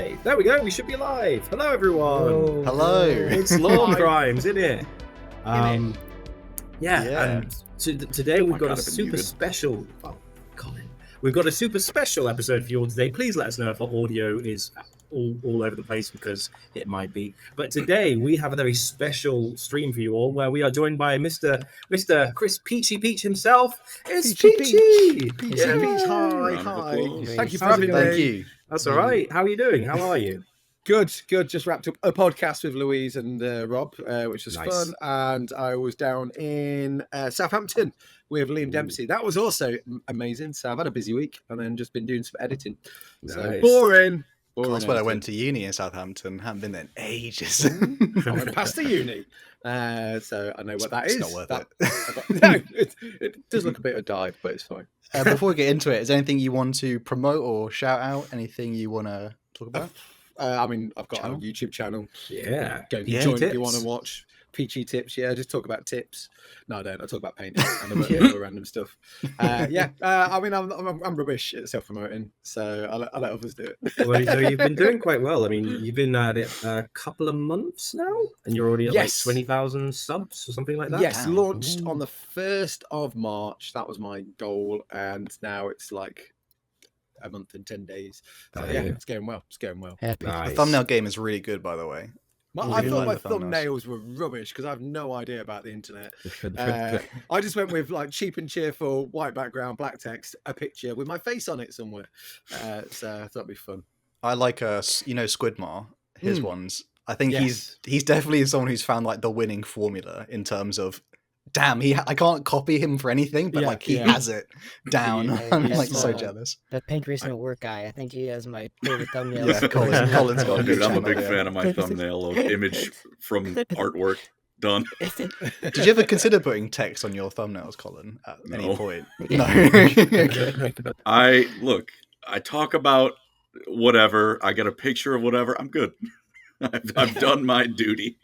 live. There we go. We should be live. Hello, everyone. Hello. It's Lorecrimes, isn't it? Yeah. And today we've got a super special. Oh, Colin. We've got a super special episode for you all today. Please let us know if our audio is all over the place, because it might be. But today we have a very special stream for you all, where we are joined by Mr Chris Peachy Peach himself. It's Peachy. Peach. Hi. Thank you for having me. Thank you. That's all right. How are you doing? How are you? Good. Just wrapped up a podcast with Louise and Rob, which was fun. And I was down in Southampton with Liam Dempsey. That was also amazing. So I've had a busy week and then just been doing some editing. Nice. So boring. That's when I went to uni in Southampton. Haven't been there in ages. I went past the uni. So I know what that is. It's not worth it. No, it does look a bit of a dive, but it's fine. Before we get into it, is there anything you want to promote or shout out? Anything you want to talk about? I mean, I've got a YouTube channel. Yeah. Go join if you want to watch. Peachy tips, just talk about tips. No, I don't. I talk about painting and other random stuff. I mean, I'm rubbish at self-promoting, so I let others do it. Well, so you've been doing quite well. I mean, you've been at it a couple of months now, and you're already at like 20,000 subs or something like that. Yes, launched on the 1st of March. That was my goal, and now it's like a month and 10 days. So, it's going well. Nice. The thumbnail game is really good, by the way. I thought my thumbnails were rubbish because I have no idea about the internet. I just went with like cheap and cheerful, white background, black text, a picture with my face on it somewhere. So I thought it'd be fun. I like Squidmar, his ones. I think he's definitely someone who's found like the winning formula in terms of, damn, I can't copy him for anything, but he has it down. I'm like so jealous. That pancreas no work guy. I think he has my favorite thumbnail. Yeah, Colin's got a good I'm a channel, big fan of my thumbnail of image from artwork done. Did you ever consider putting text on your thumbnails, Colin, at any point? No. I talk about whatever. I get a picture of whatever. I'm good. I've done my duty.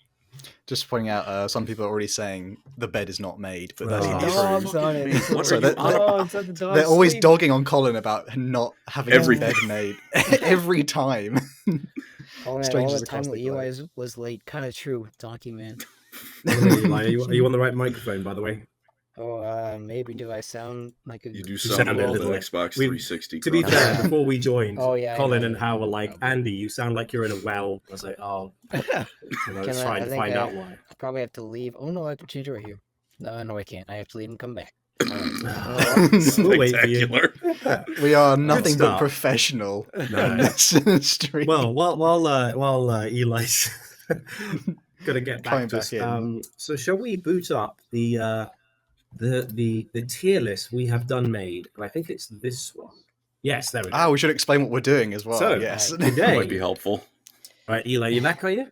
Just pointing out, some people are already saying the bed is not made, but that's Dogs on it. So they're always dogging on Colin about not having his bed made every time. All the time that Eli was late. Kind of true, Donkey Man. Are you on the right microphone, by the way? Oh, maybe do I sound like a... You do sound a little Xbox 360. To be fair, before we joined, Colin and Hal were like, Andy, you sound like you're in a well. I was like, oh, trying to find out why. I probably have to leave. Oh, no, I can change it right here. No, I can't. I have to leave and come back. Spectacular. We are nothing but professional on this stream. Well, while Eli's gonna get back to us, so shall we boot up the tier list we have made? And I think it's this one. Yes, there we go. We should explain what we're doing as well. So, yes, today that might be helpful. Right, Eli, you back, are you?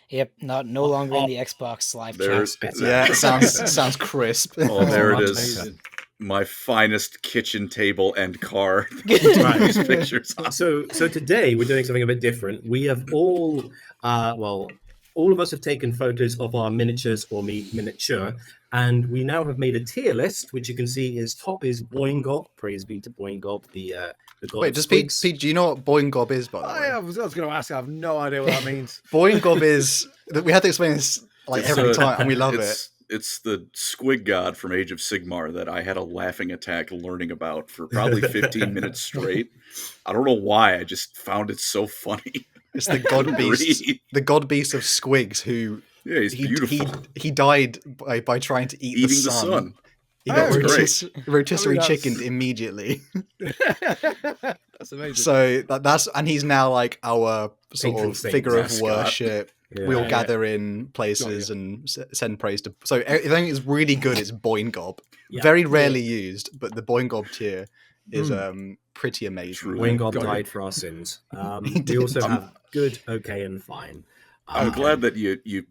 Yep, no longer in the Xbox live chat. Yeah, it sounds crisp. Oh, there it is. Amazing. My finest kitchen table and car. These pictures. So today we're doing something a bit different. We have all of us have taken photos of our miniatures or miniature, and we now have made a tier list, which you can see is top is Boingob. Praise be to Boingob, the god. Wait, does Pete, do you know what Boingob is, by the way? I was going to ask. I have no idea what that means. Boingob is... We have to explain this every time, and we love it. It's the squig god from Age of Sigmar that I had a laughing attack learning about for probably 15 minutes straight. I don't know why. I just found it so funny. It's the god beast, the god beast of squigs who... Yeah, he's beautiful. He died by trying to eat the sun. He got rotisserie chickened immediately. That's amazing. So and he's now like our sort of figure of worship. We all gather in places and send praise to. So everything is really good. It's Boingob. Very rarely used, but the Boingob tier is pretty amazing. Boingob died for our sins. We also have good, okay, and fine. I'm glad that you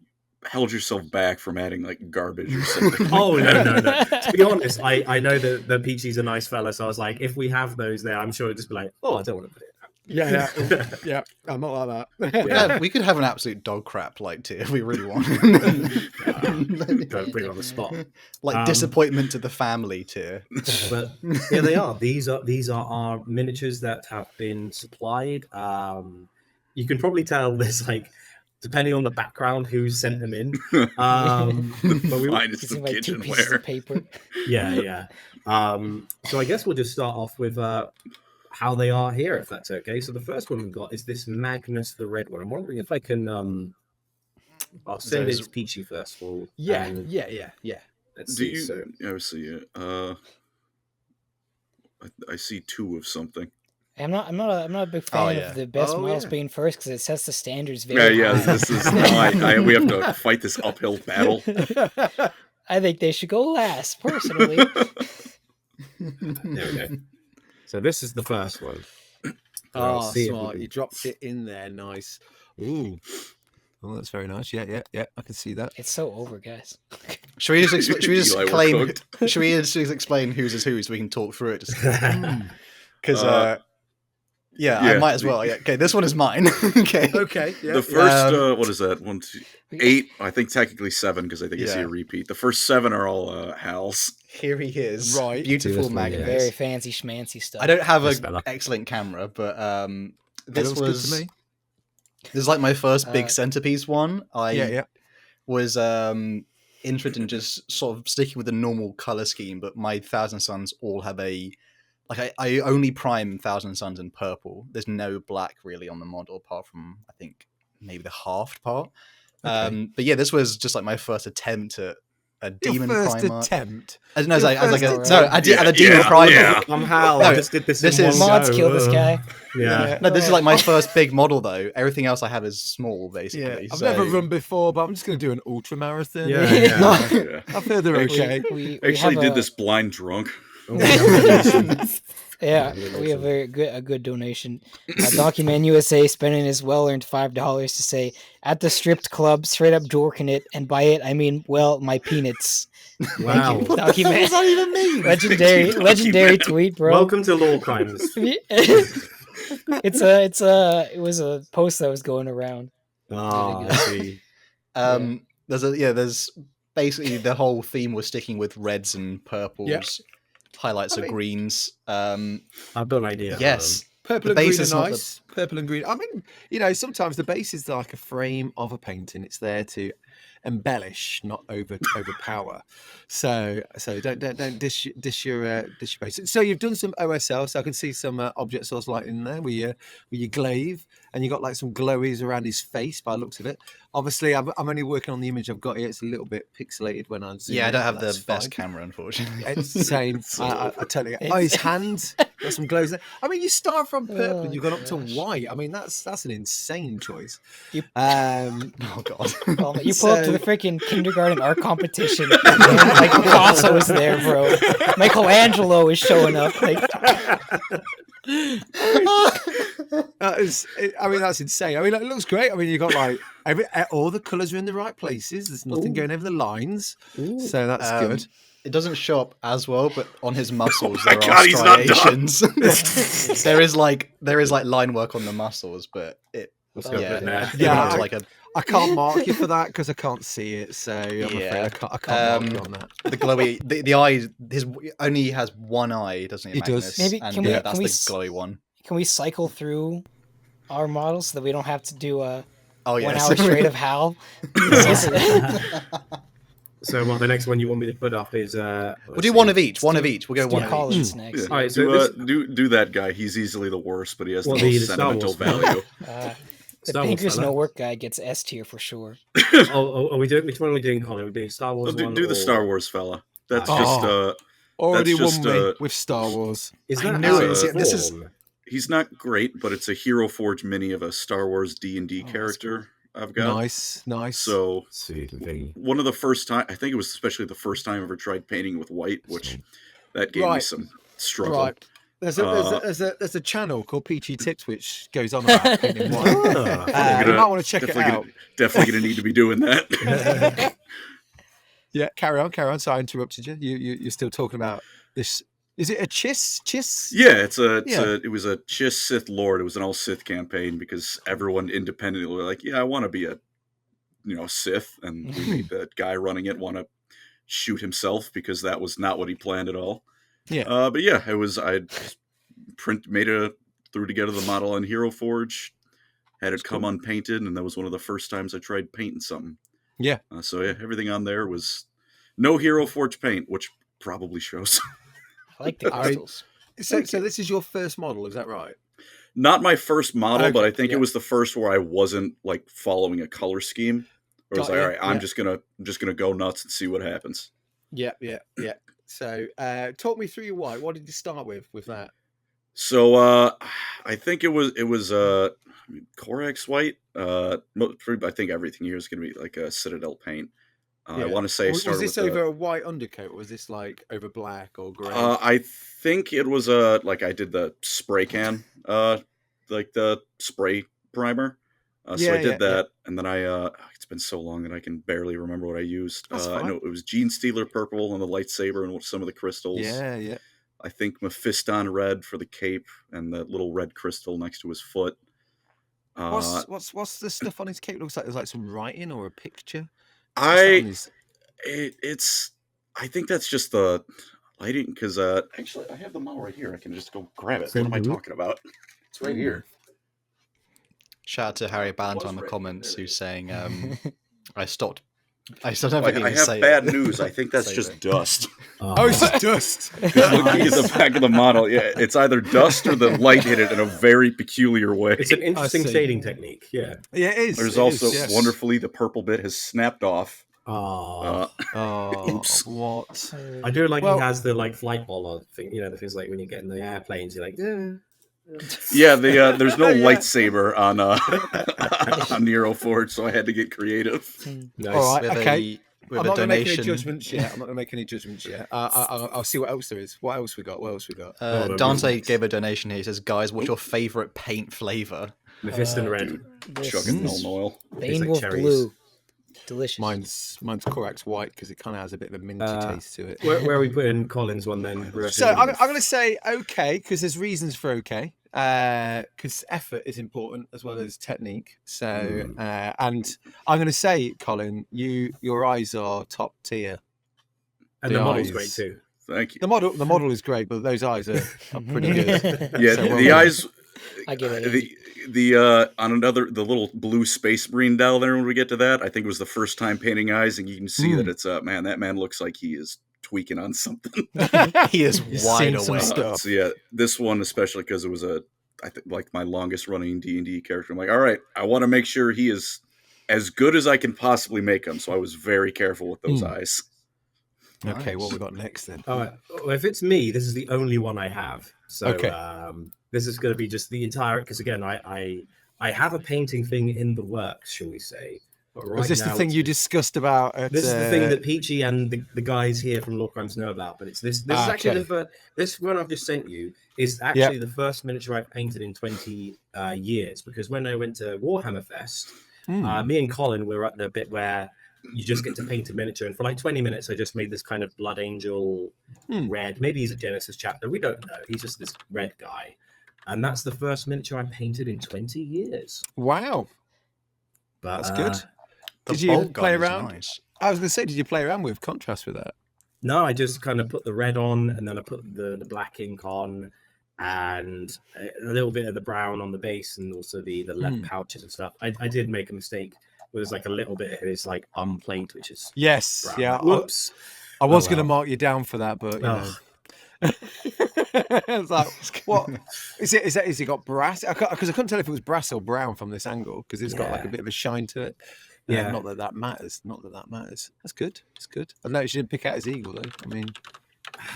held yourself back from adding like garbage or something. Oh no. To be honest, I know that Peachy's a nice fella, so I was like, if we have those there, I'm sure it'd just be like, oh, I don't want to put it. Yeah. I'm not like that. We could have an absolute dog crap like tier if we really want. Don't bring it on the spot. Like disappointment to the family tier. But yeah, they are. These are our miniatures that have been supplied. You can probably tell there's like, depending on the background, who's sent them in. But Mine is the kitchenware. Paper. Yeah. So I guess we'll just start off with how they are here, if that's okay. So the first one we've got is this Magnus, the red one. I'm wondering if I can. I'll send it to Peachy first of all. Yeah. Let's Do see. you? So, I see it. I see two of something. I'm not a big fan of the best models being first because it sets the standards very high. Yeah. This is we have to fight this uphill battle. I think they should go last, personally. there we go. So this is the first one. Oh, smart. You dropped it in there. Nice. Ooh. Oh, that's very nice. Yeah. I can see that. It's so over, guys. Should we just explain whose is who so we can talk through it? Because I might as well. Yeah. Okay, this one is mine. Okay. Yeah. The first, what is that? 1, 2, 8. I think technically 7 because I think I see a repeat. The first 7 are all Hal's. Here he is. Right. Beautiful Magnus. Very fancy schmancy stuff. I don't have an excellent camera, but this was good to me. This is like my first big centerpiece one. I was interested in just sort of sticking with the normal color scheme, but my Thousand Suns all have I only prime Thousand Suns in purple. There's no black really on the model apart from I think maybe the halved part. Okay. But yeah, this was just like my first attempt at a demon primer. Attempt. I don't know. I did a demon primer. Somehow I just did this. This is mods kill this guy. Yeah. No, this is like my first big model though. Everything else I have is small, basically. Yeah. I've never run before, but I'm just going to do an ultra marathon. Yeah. I feel they're okay. We actually did this blind drunk. Yeah, we have a good donation. Document USA spending his well-earned $5 to say, at the stripped club, straight up dorking it, and by it I mean, well, my peanuts. Wow. Document. What does that even mean? Legendary tweet, bro. Welcome to Lorecrimes. It was a post that was going around. There's basically the whole theme was sticking with reds and purples. Yep. Highlights of greens. I've got an idea. Yes. Purple and green are nice. Purple and green. I mean, sometimes the base is like a frame of a painting. It's there to embellish, not overpower. So don't dish your base. So you've done some OSL. So I can see some object source light in there with your glaive, and you got like some glowies around his face by the looks of it. Obviously, I'm only working on the image I've got here. It's a little bit pixelated when I zoom in. I don't have the best camera, unfortunately. It's the same. I totally get it. Oh, his hands got some glows there. I mean, you start from purple and you've gone up to white. I mean, that's an insane choice. Oh god! Well, you pull up to the freaking kindergarten art competition. Like Picasso's there, bro. Michelangelo is showing up. Like. That's insane. I mean, it looks great. I mean, you got like all the colours are in the right places. There's nothing going over the lines, so that's good. It doesn't show up as well, but on his muscles there are striations. there is like line work on the muscles, but it. I can't mark you for that because I can't see it. So I'm afraid I can't mark you on that. The glowy, the eye, his only has one eye, doesn't he? He does. Maybe that's the glowy one. Can we cycle through our models so that we don't have to do a 1 yes. hour straight of Hal? So the next one you want me to put up is we'll do one of each. We'll go one of each. Next. Yeah. All right, so do that guy. He's easily the worst, but he has the the most sentimental value. The Pinkers No Work guy gets S tier for sure. Are we doing? Which one are we doing, Colin? Are we doing Star Wars? Do the Star Wars fella. That's already just won me with Star Wars. Is that this is. He's not great, but it's a Hero Forge mini of a Star Wars D&D character I've got. Nice. So sweet. One of the first time, I think it was especially the first time I ever tried painting with white, which that gave me some struggle. Right. There's a channel called Peachy Tips which goes on about painting white. You might want to check it out. Definitely going to need to be doing that. Yeah, carry on. So I interrupted you. You're still talking about this Is it a Chiss? Yeah, it was a Chiss Sith Lord. It was an all Sith campaign because everyone independently were like, yeah, I want to be a Sith, and we made the guy running it want to shoot himself because that was not what he planned at all. Yeah. But yeah, it was threw together the model on Hero Forge, had it come unpainted, and that was one of the first times I tried painting something. Yeah. So yeah, everything on there was no Hero Forge paint, which probably shows. I like the crystals. So this is your first model, is that right? Not my first model, but I think yeah. it was the first where I wasn't like following a color scheme. Where I was like, all right, I'm just gonna go nuts and see what happens. Yeah. So talk me through your white. What did you start with that? So I think it was Corax white. I think everything here is gonna be like a Citadel paint. I want to say I started was this over a white undercoat, or was this like over black or grey? I think it was like I did the spray can, like the spray primer. So I did that, and then it's been so long that I can barely remember what I used. I know it was Gene Stealer purple on the lightsaber and some of the crystals. Yeah. I think Mephiston red for the cape and the little red crystal next to his foot. What's the stuff on his cape? Looks like there's like some writing or a picture. I think that's just the lighting because actually I have the model right here. I can just go grab it. What am I talking about? It's right here. Shout out to Harry Ballantyne in the comments who's saying, I stopped. I still don't I have bad news. I think that's just dust. It's dust. Looking at the back of the model, yeah, it's either dust or the light hit it in a very peculiar way. It's an interesting shading technique. Yeah, it is. There's also wonderfully the purple bit has snapped off. Oops. What? I do like he has the like flight ball thing. You know, the things like when you get in the airplanes, you're like, yeah. There's no lightsaber on Nero Forge, so I had to get creative. Nice. All right, okay. With I'm a not going to make donation. any judgments yet. I'm not going to make any judgments yet. I'll see what else there is. What else we got? Dante gave a donation here. He says, guys, what's your favourite paint flavour? Mephiston red. Chugging Null Oil. Bane like Wolf cherries. blue. Delicious. Mine's Corax white because it kind of has a bit of a minty taste to it. Where are we putting Colin's one then? So I'm going to say okay because there's reasons for okay. Because effort is important as well as technique. So and I'm going to say, Colin, your eyes are top tier, and the model's great too. Thank you. The model is great, but those eyes are pretty good. Yeah, the eyes. I give it the little blue space marine doll there when we get to that. I think it was the first time painting eyes, and you can see that it's that man looks like he is tweaking on something. He is wide awake. Stuff. So yeah, this one especially because it was I think like my longest running D&D character. I'm like, all right, I want to make sure he is as good as I can possibly make him. So I was very careful with those eyes. Okay, what we got next then? All right. Well, if it's me, this is the only one I have. So okay. This is going to be just the entire, because again, I have a painting thing in the works, shall we say. But right Was this now, the thing you discussed about? This is the thing that Peachy and the guys here from Lorecrimes know about. But it's this is actually this one I've just sent you is actually the first miniature I've painted in 20 years. Because when I went to Warhammer Fest, me and Colin were at the bit where you just get to paint a miniature, and for like 20 minutes I just made this kind of Blood Angel red. Maybe he's a Genesis chapter, we don't know. He's just this red guy, and that's the first miniature I painted in 20 years. Wow, but that's good. Did you play around? Nice. I was going to say, did you play around with contrast with that? No, I just kind of put the red on, and then I put the black ink on, and a little bit of the brown on the base, and also the lead pouches and stuff. I did make a mistake. There's like a little bit of his like plate, which is brown. Yeah. Whoops. I was going to mark you down for that, but you know. It's like, what is it? Is it got brass? Because I couldn't tell if it was brass or brown from this angle because it's got like a bit of a shine to it. Yeah, not that matters. That's good. It's good. I noticed you didn't pick out his eagle though. I mean,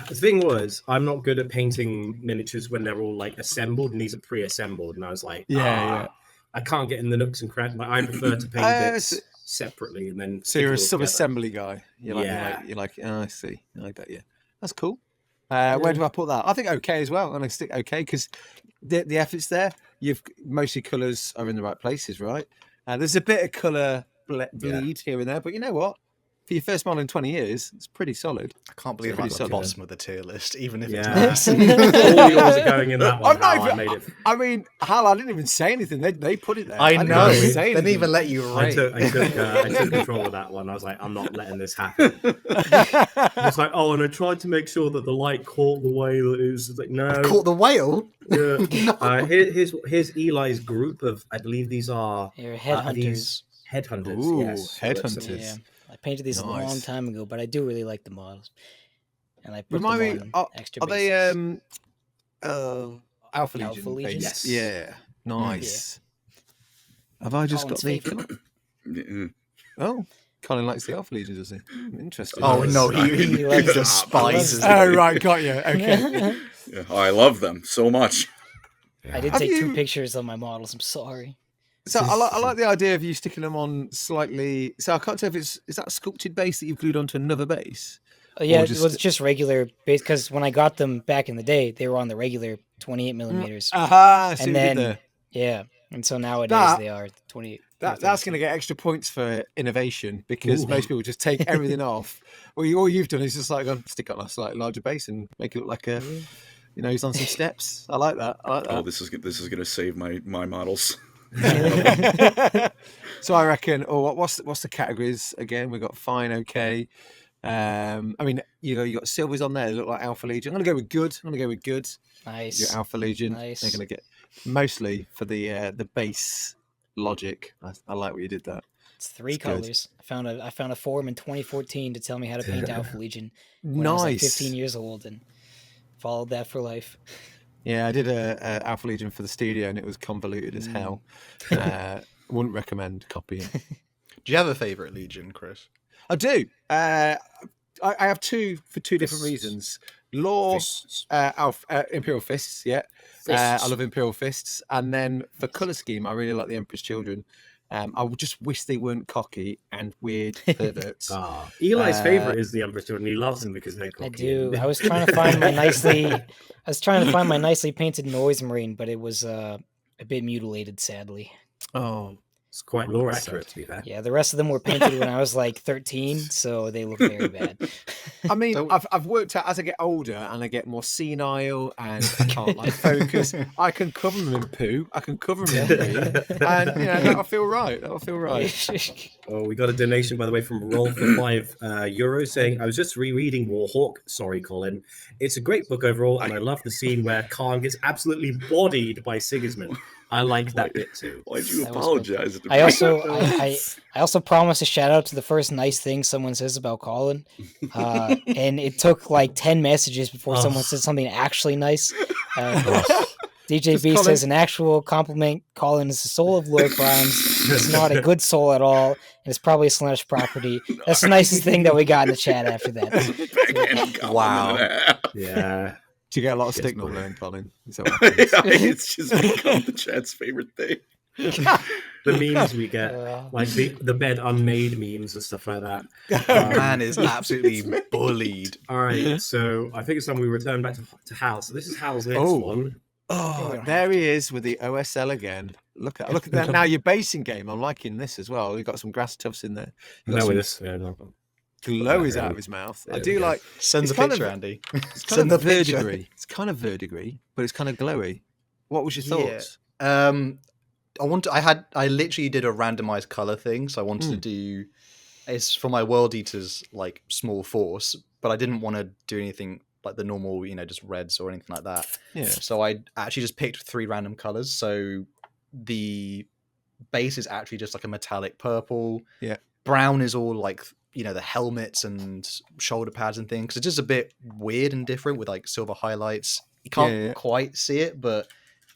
the thing was, I'm not good at painting miniatures when they're all like assembled, and these are pre-assembled. And I was like, I can't get in the nooks and crannies. Like, I prefer to paint bits separately, and then. So you're a sub-assembly guy. You're like, oh, I see. I got you. That's cool. Where do I put that? I think okay as well. I'm going to stick okay because the effort's there. Most of your colours are in the right places, right? There's a bit of colour bleed here and there, but you know what? for your first model in 20 years, it's pretty solid. I can't believe I'm at the bottom of the tier list, even if it's Yes. nice. All yours are going in that one. I made it. I mean, Hal, I didn't even say anything. They put it there. I know. They didn't even let you rate. I took control of that one. I was like, I'm not letting this happen. It's like, oh, and I tried to make sure that the light caught the whale. It was like, no. Caught the whale? Yeah. No. Here's Eli's group of, I believe these are... They're headhunters. Headhunters, Ooh, yes. headhunters. Yeah. I painted these a long time ago, but I do really like the models. And I put Remind them me, on extra are bases. they Alpha Legion? Alpha Legion? Yes. Yeah. Nice. Yeah. Have I just got the... Oh, Colin likes the Alpha Legion, does he? Interesting. Oh, no, he despises them. Oh, right, got you. Okay. Yeah, I love them so much. I did take 2 pictures of my models. I'm sorry. So I like the idea of you sticking them on slightly. So I can't tell if is that a sculpted base that you've glued onto another base? Yeah, it was just regular base because when I got them back in the day, they were on the regular 28 millimeters. Aha! And then and so nowadays they are 28. That's going to get extra points for innovation because most people just take everything off. Well, all you've done is just like stick on a slightly larger base and make it look like a. He's on some steps. I like that. Oh, this is going to save my models. So I reckon. Oh, what's the categories again? We got fine, okay. I mean, you got silvers on there. They look like Alpha Legion. I'm gonna go with good. Nice. Your Alpha Legion. Nice. They're gonna get mostly for the base logic. I like what you did that. It's 3 colors. Good. I found a forum in 2014 to tell me how to paint Alpha Legion. When I was like 15 years old and followed that for life. Yeah, I did a Alpha Legion for the studio and it was convoluted as hell. Wouldn't recommend copying. Do you have a favourite Legion, Chris? I do. I have 2 for 2 different reasons. Imperial Fists, yeah. I love Imperial Fists. And then for colour scheme, I really like the Emperor's Children. I just wish they weren't cocky and weird perverts. Eli's favourite is the Emperor's Children. He loves them because they're cocky. I do. I was trying to find my nicely painted Noise Marine, but it was a bit mutilated, sadly. Oh. It's quite lore accurate, to be fair. Yeah, the rest of them were painted when I was like 13, so they look very bad. I mean, I've worked out as I get older and I get more senile and I can't focus. I can cover them in poo. I can cover them in poo, and that'll feel right. Oh, we got a donation, by the way, from Roll for €5 saying, I was just rereading Warhawk. Sorry, Colin. It's a great book overall, and I love the scene where Khan gets absolutely bodied by Sigismund. I like that bit too. Why'd you apologize? I also promised a shout out to the first nice thing someone says about Colin, and it took like 10 messages before someone said something actually nice. DJ B says an actual compliment. Colin is the soul of Lorecrimes. He's not a good soul at all, and it's probably a Slaanesh property. That's the nicest thing that we got in the chat after that. Wow. Yeah. Do you get a lot of stick normally then, Colin? It's just become the chat's favorite thing. The memes we get, like the bed unmade memes and stuff like that. Man is absolutely bullied. All right, so I think it's time we return back to Hal. So this is Hal's next one. Oh, there he is with the OSL again. Look at that. Now your basing game. I'm liking this as well. We've got some grass tufts in there. Glow is out of his mouth. I do like. Send a picture, Andy. It's kind of verdigris. It's kind of verdigris, but it's kind of glowy. What was your thoughts? I literally did a randomized color thing, so I wanted to do. It's for my World Eaters like small force, but I didn't want to do anything like the normal, just reds or anything like that. Yeah. So I actually just picked 3 random colors. So the base is actually just like a metallic purple. Yeah. Brown is all like. The helmets and shoulder pads and things. It's just a bit weird and different with like silver highlights. You can't quite see it, but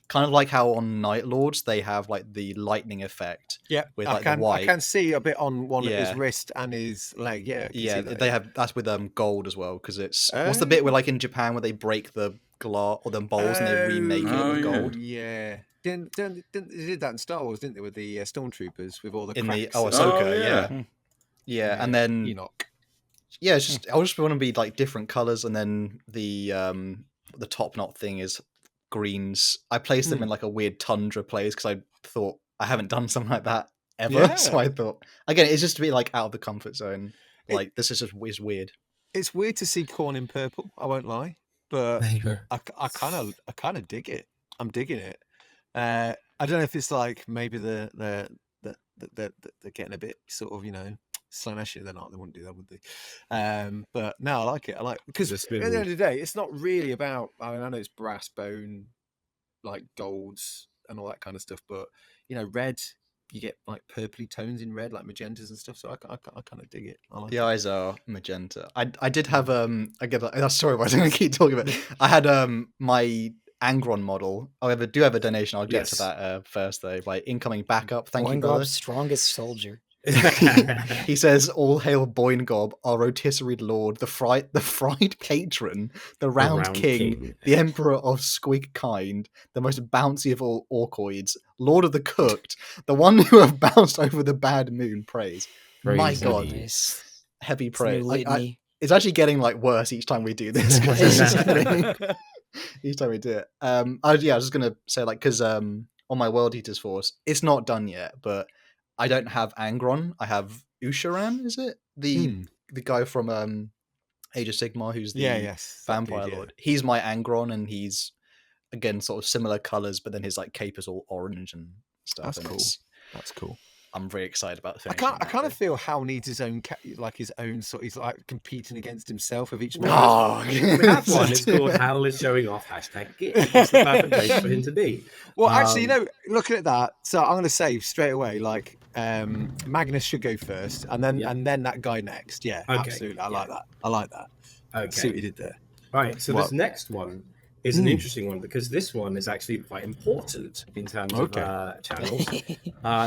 kind of like how on Night Lords they have like the lightning effect. Yeah, with like the white. I can see a bit on one of his wrist and his leg. Yeah, they have that's with gold as well because it's what's the bit where like in Japan where they break the glass or the bowls and they remake it with gold. Yeah. They did that in Star Wars, didn't they, with the stormtroopers with all the in cracks? Ahsoka, yeah, and then Enoch. Yeah, it's just I just want to be like different colors, and then the top knot thing is greens. I placed them in like a weird tundra place because I thought I haven't done something like that ever. So I thought again, it's just to be like out of the comfort zone. Like this is just is weird. It's weird to see Khorne in purple. I won't lie, but I kind of dig it. I'm digging it. I don't know if it's like maybe they're getting a bit sort of Slanesh. They're not. They wouldn't do that, would they? But no, I like it. I like because at the end of the day, it's not really about. I mean, I know it's brass, bone, like golds and all that kind of stuff, but red. You get like purpley tones in red, like magentas and stuff. So I kind of dig it. The eyes are magenta. I did have I get that story, but I'm going to keep talking about it. I had my Angron model. I do have a donation. I'll get to that first though. By incoming backup. Thank you, brother. Strongest soldier. He says, "All hail Boingob, our rotisserie lord, the fried patron, the round king, the emperor of squig kind, the most bouncy of all orcoids, lord of the cooked, the one who have bounced over the bad moon. Praise." My God, heavy praise. It's actually getting like worse each time we do this. Each time we do it. I was just gonna say because on my World Eaters Force, it's not done yet, but I don't have Angron. I have Usharan, is it? The guy from Age of Sigmar who's the vampire lord. He's my Angron, and he's again sort of similar colours, but then his like cape is all orange and stuff. That's cool. That's cool. I'm very excited about I kind of feel Hal needs his own sort. He's like competing against himself of each. We have one. It's called Hal is showing off #Git. It's the perfect place for him to be. Well, actually, looking at that, so I'm going to say straight away, like Magnus should go first, and then that guy next. Yeah, absolutely. I like that. Okay, see what you did there. Right. So this next one is an interesting one because this one is actually quite important in terms of channels.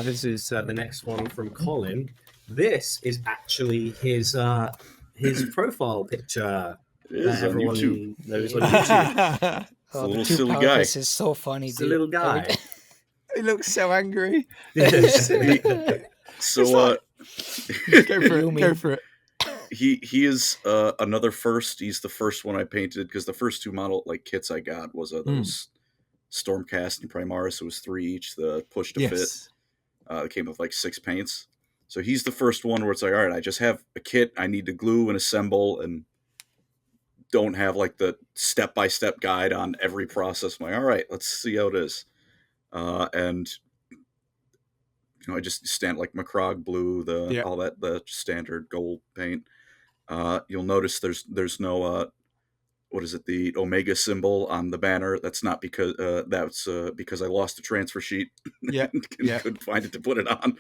This is the next one from Colin. This is actually his profile picture. Everyone knows on YouTube. It's a little silly guy. This is so funny. It's a little guy. He looks so angry. So go for it. He is another first. He's the first one I painted because the first two model kits I got was those Stormcast and Primaris. It was 3 each. The push to fit. It came with 6 paints. So he's the first one where it's like, all right, I just have a kit. I need to glue and assemble, and don't have the step-by-step guide on every process. I'm like, all right, let's see how it is. And I just stand Macrog blue, all that, the standard gold paint. You'll notice there's no what is it, the Omega symbol on the banner. That's not because that's because I lost the transfer sheet. Couldn't find it to put it on.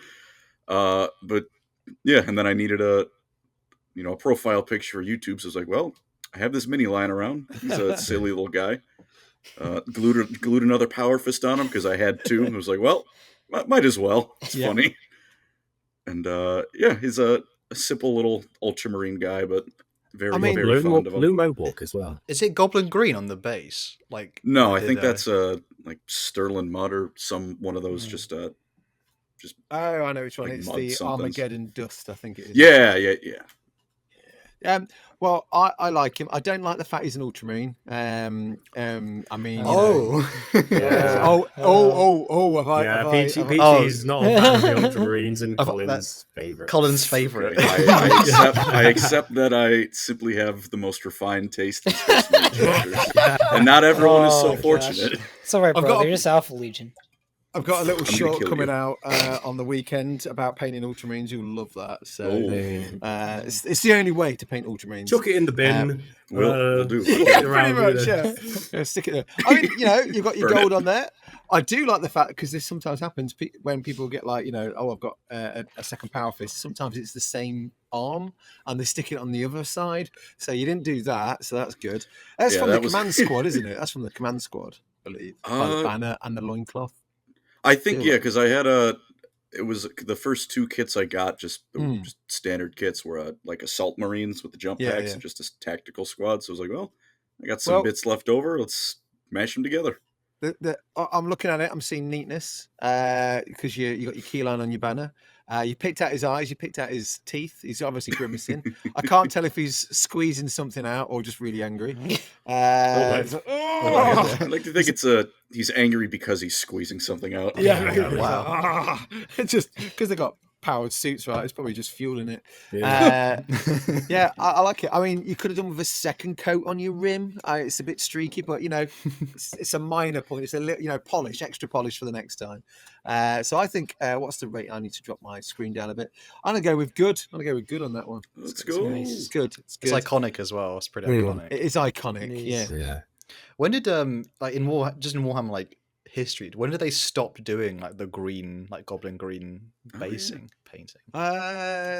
But yeah, and then I needed a profile picture for YouTube. So I was like, well, I have this mini lying around. He's a silly little guy. Glued another power fist on him because I had 2. And I was like, well, might as well. It's funny. And he's a simple little ultramarine guy, but very fond of him. Blue Mohawk as well. Is it Goblin Green on the base? No, I think that's Sterling Mud or one of those just oh, I know which one. It's the Armageddon Dust, I think it is. Yeah. Well, I like him. I don't like the fact he's an ultramarine. I mean, Peachy's not a fan of the ultramarines and Colin's favorite. Colin's favorite. I accept that I simply have the most refined taste in Space Marine characters, and not everyone is so fortunate. It's all right, brother. You're just Alpha Legion. I've got a little short coming out on the weekend about painting ultramarines. You'll love that. So it's the only way to paint ultramarines. Chuck it in the bin. We'll do. Pretty much, yeah. Stick it there. I mean, you've got your gold on there. I do like the fact, because this sometimes happens when people get I've got a second power fist. Sometimes it's the same arm and they stick it on the other side. So you didn't do that. So that's good. That's from the command squad, isn't it? That's from the command squad, I believe. The banner and the loincloth. I think, because I had it was the first 2 kits I got, just standard kits were assault marines with the jump packs and just a tactical squad. So I was like, well, I got some bits left over. Let's mash them together. I'm looking at it. I'm seeing neatness because you got your key line on your banner. You picked out his eyes. You picked out his teeth. He's obviously grimacing. I can't tell if he's squeezing something out or just really angry. I like to think he's angry because he's squeezing something out. Yeah. Wow. It's just because they got powered suits, right? It's probably just fueling it. Yeah, I like it. I mean, you could have done with a second coat on your rim. It's a bit streaky, but it's a minor point. It's a little, polish, extra polish for the next time. So I think, what's the rate? I need to drop my screen down a bit. I'm gonna go with good. I'm gonna go with good on that one. Let's go. It's good. It's good. It's iconic as well. It's pretty iconic. It is iconic. Yeah. When did like in Warhammer like history, when did they stop doing like the green, like goblin green painting?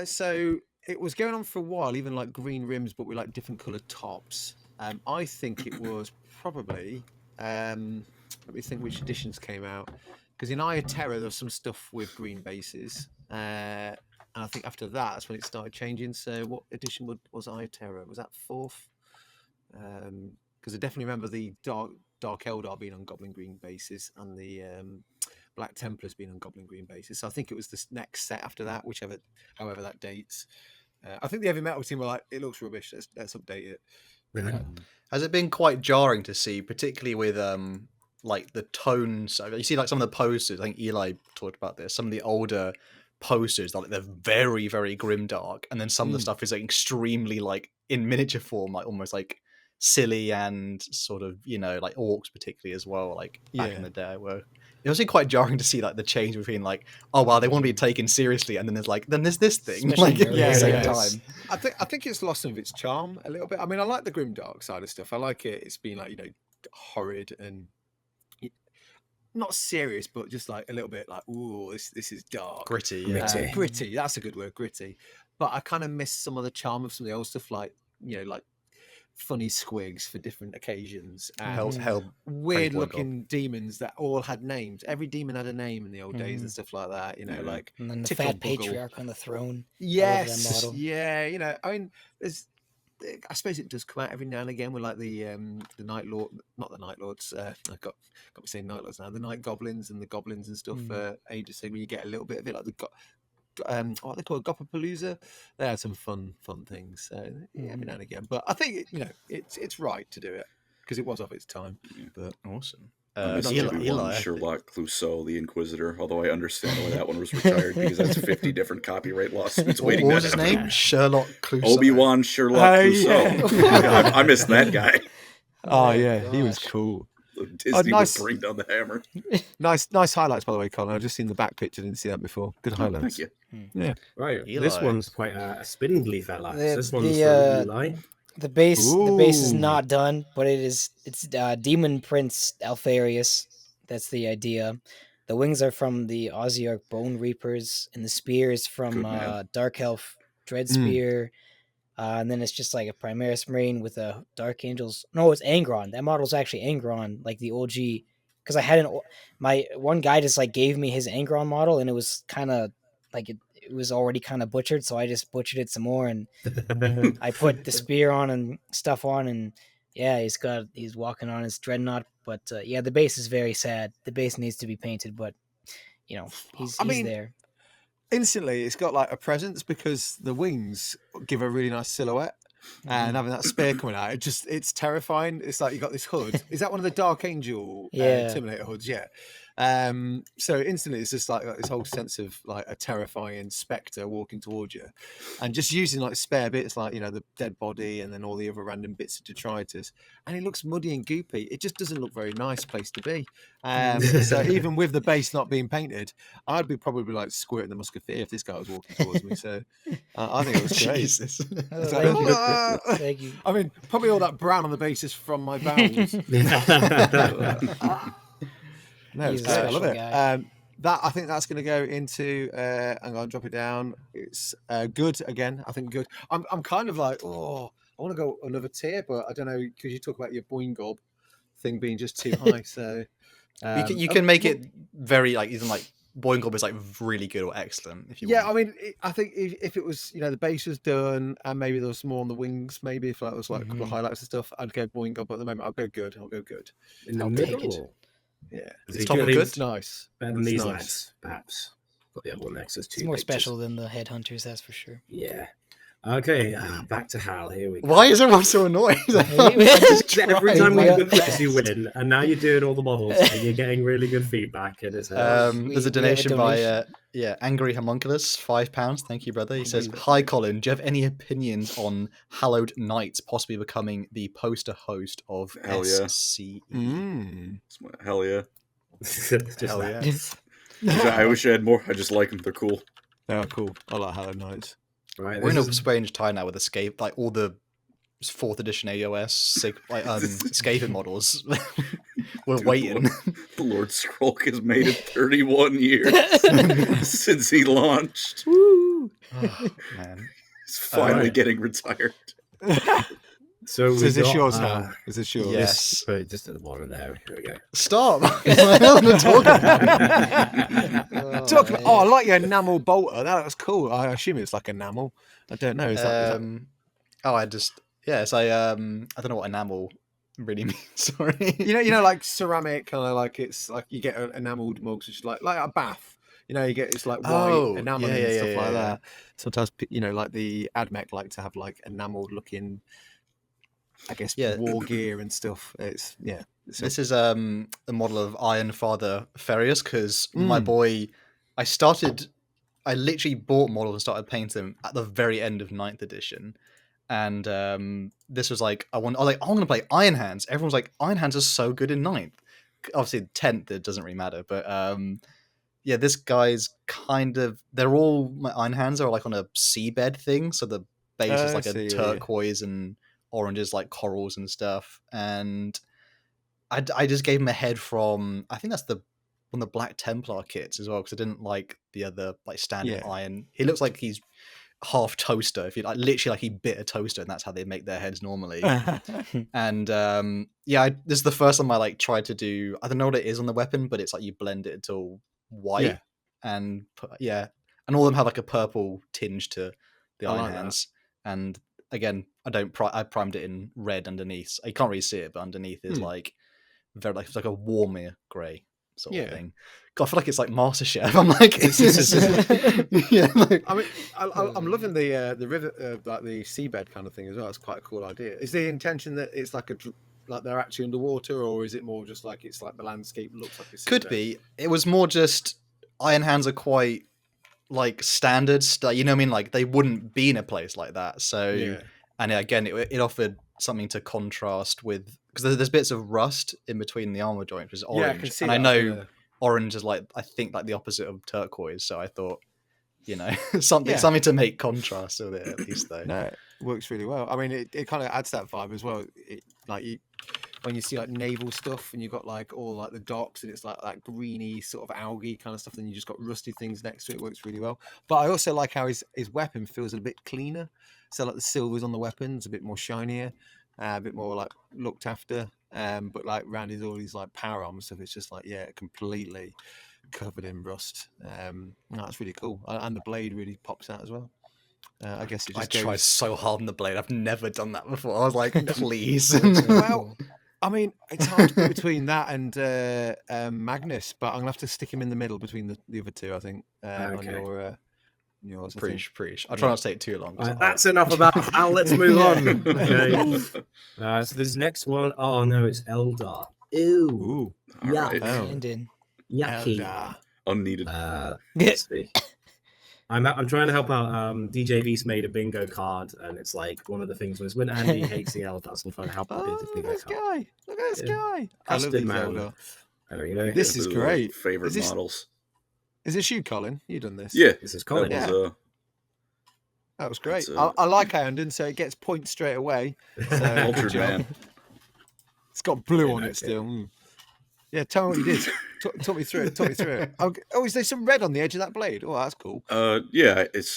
So it was going on for a while, even like green rims, but with like different coloured tops. I think it was probably let me think which editions came out, because in Eye of Terror there was some stuff with green bases, and I think after that's when it started changing. So what edition was Eye of Terror? Was that 4th? Because I definitely remember the Dark Eldar being on Goblin Green bases, and the Black Templars being on Goblin Green bases. So I think it was the next set after that, however that dates. I think the Heavy Metal team were like, it looks rubbish, let's update it. Has it been quite jarring to see, particularly with like the tones? You see like some of the posters, I think Eli talked about this, some of the older posters, like they're very, very grimdark, and then some of the stuff is like extremely like in miniature form, like almost like silly and sort of like orcs particularly as well, like back in the day. Where it was quite jarring to see like the change between like, oh wow, they want to be taken seriously, and then there's this thing like at the same time. I think it's lost some of its charm a little bit. I mean, I like the grimdark side of stuff. I like it. It's been like horrid and not serious, but just like a little bit like, ooh, this is dark, gritty. Gritty. That's a good word, gritty. But I kind of miss some of the charm of some of the old stuff, like like funny squigs for different occasions and weird looking demons that all had names. Every demon had a name in the old days and stuff like that, like, and then the fat patriarch on the throne. Yes. Yeah. I mean, I suppose it does come out every now and again with like the Night Lord, not the Night Lords. I got me saying Night Lords now. The Night Goblins and the Goblins and stuff for ages. So when you get a little bit of it, like what they call it, Gopapalooza, they had some fun things. So every now and again, but I think it's right to do it because it was of its time. But awesome. Eli. Sherlock Clouseau, the Inquisitor. Although I understand why that one was retired because that's 50 different copyright lawsuits waiting. What was his name? Sherlock Clouseau. Obi-Wan Sherlock Clouseau. Yeah. I missed that guy. Oh yeah, he was cool. Disney would bring down the hammer. Nice highlights, by the way, Colin. I've just seen the back picture. Didn't see that before. Good highlights. Thank you. Yeah. Right. Eli. This one's quite a spindly fella. This one's for Eli. The base is not done, but it's Demon Prince Alfarius. That's the idea. The wings are from the Osiarch Bone Reapers, and the spear is from Dark Elf Dread Spear. And then it's just like a Primaris Marine with a Dark Angels. No, it's Angron. That model's actually Angron, like the OG. Because I had my one guy just like gave me his Angron model, and it was kind of like it was already kind of butchered, so I just butchered it some more, and I put the spear on and stuff on, and yeah, he's walking on his dreadnought. But the base is very sad. The base needs to be painted, but he's there. Instantly it's got like a presence because the wings give a really nice silhouette, and having that spear coming out, it's terrifying. It's like you got this hood. Is that one of the Dark Angel Terminator hoods? So instantly it's just like this whole sense of like a terrifying spectre walking towards you, and just using like spare bits like the dead body and then all the other random bits of detritus, and it looks muddy and goopy. It just doesn't look very nice place to be. So even with the base not being painted, I'd be probably like squirting the musketeer if this guy was walking towards me. So I think it was great. Jesus. Thank you. I mean, probably all that brown on the base is from my bowels. No, it's great. I love it. That I think that's going to go into. I'm going to drop it down. It's good again. I think good. I'm kind of like, I want to go another tier, but I don't know because you talk about your Boing Gob thing being just too high. So you can make it very like even like Boing Gob is like really good or excellent if you want. I mean, I think if it was the base was done and maybe there was more on the wings, maybe if that was like a couple of highlights and stuff, I'd go Boing Gob. But at the moment, I'll go good. In the middle. Yeah, it's top good. It's nice. Better than these lads, perhaps. Got the other one next. It's more special than the Headhunters, that's for sure. Yeah. Okay, back to Hal. Here we go. Why is everyone so annoyed? Every time we do this, you win, and now you're doing all the models, and you're getting really good feedback. And it's there's a donation by Angry Homunculus, £5. Thank you, brother. He says, "Hi, Colin. Do you have any opinions on Hallowed Knights possibly becoming the poster host of SCE?" Hell yeah! Hell yeah! I wish I had more. I just like them. They're cool. They are cool. I like Hallowed Knights. Right, we're in a strange time now with Escape, like all the 4th edition AOS Escaping models. We're waiting. The Lord Scroll has made it 31 years since he launched. Woo! Oh, man. He's finally getting retired. So is this yours now? Is this yours? Yes. Just at the bottom there. Here we go. Stop! I don't want to talk about. I like your enamel bolter. That was cool. I assume it's like enamel. I don't know. Is that... I don't know what enamel really means. Sorry. You know, like ceramic, kind of like it's like you get an enameled mugs, which is like a bath. You know, you get it's like white enamel and stuff like that. Sometimes, like the AdMech like to have like enameled looking, I guess, war gear and stuff. It's This is a model of Iron Father Ferius because my boy, I literally bought models and started painting them at the very end of 9th edition. And this was like, I was like, I'm going to play Iron Hands. Everyone's like, Iron Hands are so good in 9th. Obviously, 10th, it doesn't really matter. But this guy's they're all, my Iron Hands are like on a seabed thing. So the base is like a turquoise and oranges, like corals and stuff. And I just gave him a head from, I think that's one of the Black Templar kits as well, because I didn't like the other like standard iron. He looks like he's half toaster, if you like, literally like he bit a toaster, and that's how they make their heads normally. And this is the first time I like tried to do, I don't know what it is on the weapon, but it's like you blend it until white, and all of them have like a purple tinge to the Iron Hands. And again, I primed it in red underneath. You can't really see it, but underneath is like very like it's like a warmer grey sort of thing. God, I feel like it's like MasterChef. I'm like, I mean, I'm loving the river, like the seabed kind of thing as well. It's quite a cool idea. Is the intention that it's like like they're actually underwater, or is it more just like it's like the landscape looks like a seabed? Could be. It was more just Iron Hands are quite like standard stuff. You know what I mean? Like they wouldn't be in a place like that. So, and again, it offered something to contrast with, because there's bits of rust in between the armor joints, which is orange. I can see I know orange is like, I think like the opposite of turquoise. So I thought, something to make contrast with it at least, though. No, it works really well. I mean, it kind of adds that vibe as well. When you see like naval stuff and you've got like all like the docks and it's like that greeny sort of algae kind of stuff, then you just got rusty things next to it. It works really well. But I also like how his weapon feels a bit cleaner. So like the silvers on the weapons a bit more shinier, a bit more like looked after. But like around all these like power armor stuff, it's just like completely covered in rust. That's really cool, and the blade really pops out as well. I guess I tried so hard on the blade. I've never done that before. I was like, please. Well, I mean, it's hard to put between that and Magnus, but I'm gonna have to stick him in the middle between the other two. I think on yours. Preach. I'll try not to take too long. That's enough about Hal. Let's move on. Okay. So this next one, oh no, it's Eldar. Ew. Yuck. Yucky. Unneeded. Let's see. I'm trying to help out. DJ V's made a bingo card, and it's like one of the things was when Andy hates the Eldar, I'm trying to help out his bingo card. Look at this guy. I love this Eldar. This is great. Favorite models. Is this you, Colin? You done this? Yeah, this is Colin. That was great. I like Iron, so it gets points straight away. So, Altered Man. It's got blue on it still. Yeah, tell me what you did. Talk me through it. Oh, is there some red on the edge of that blade? Oh, that's cool. It's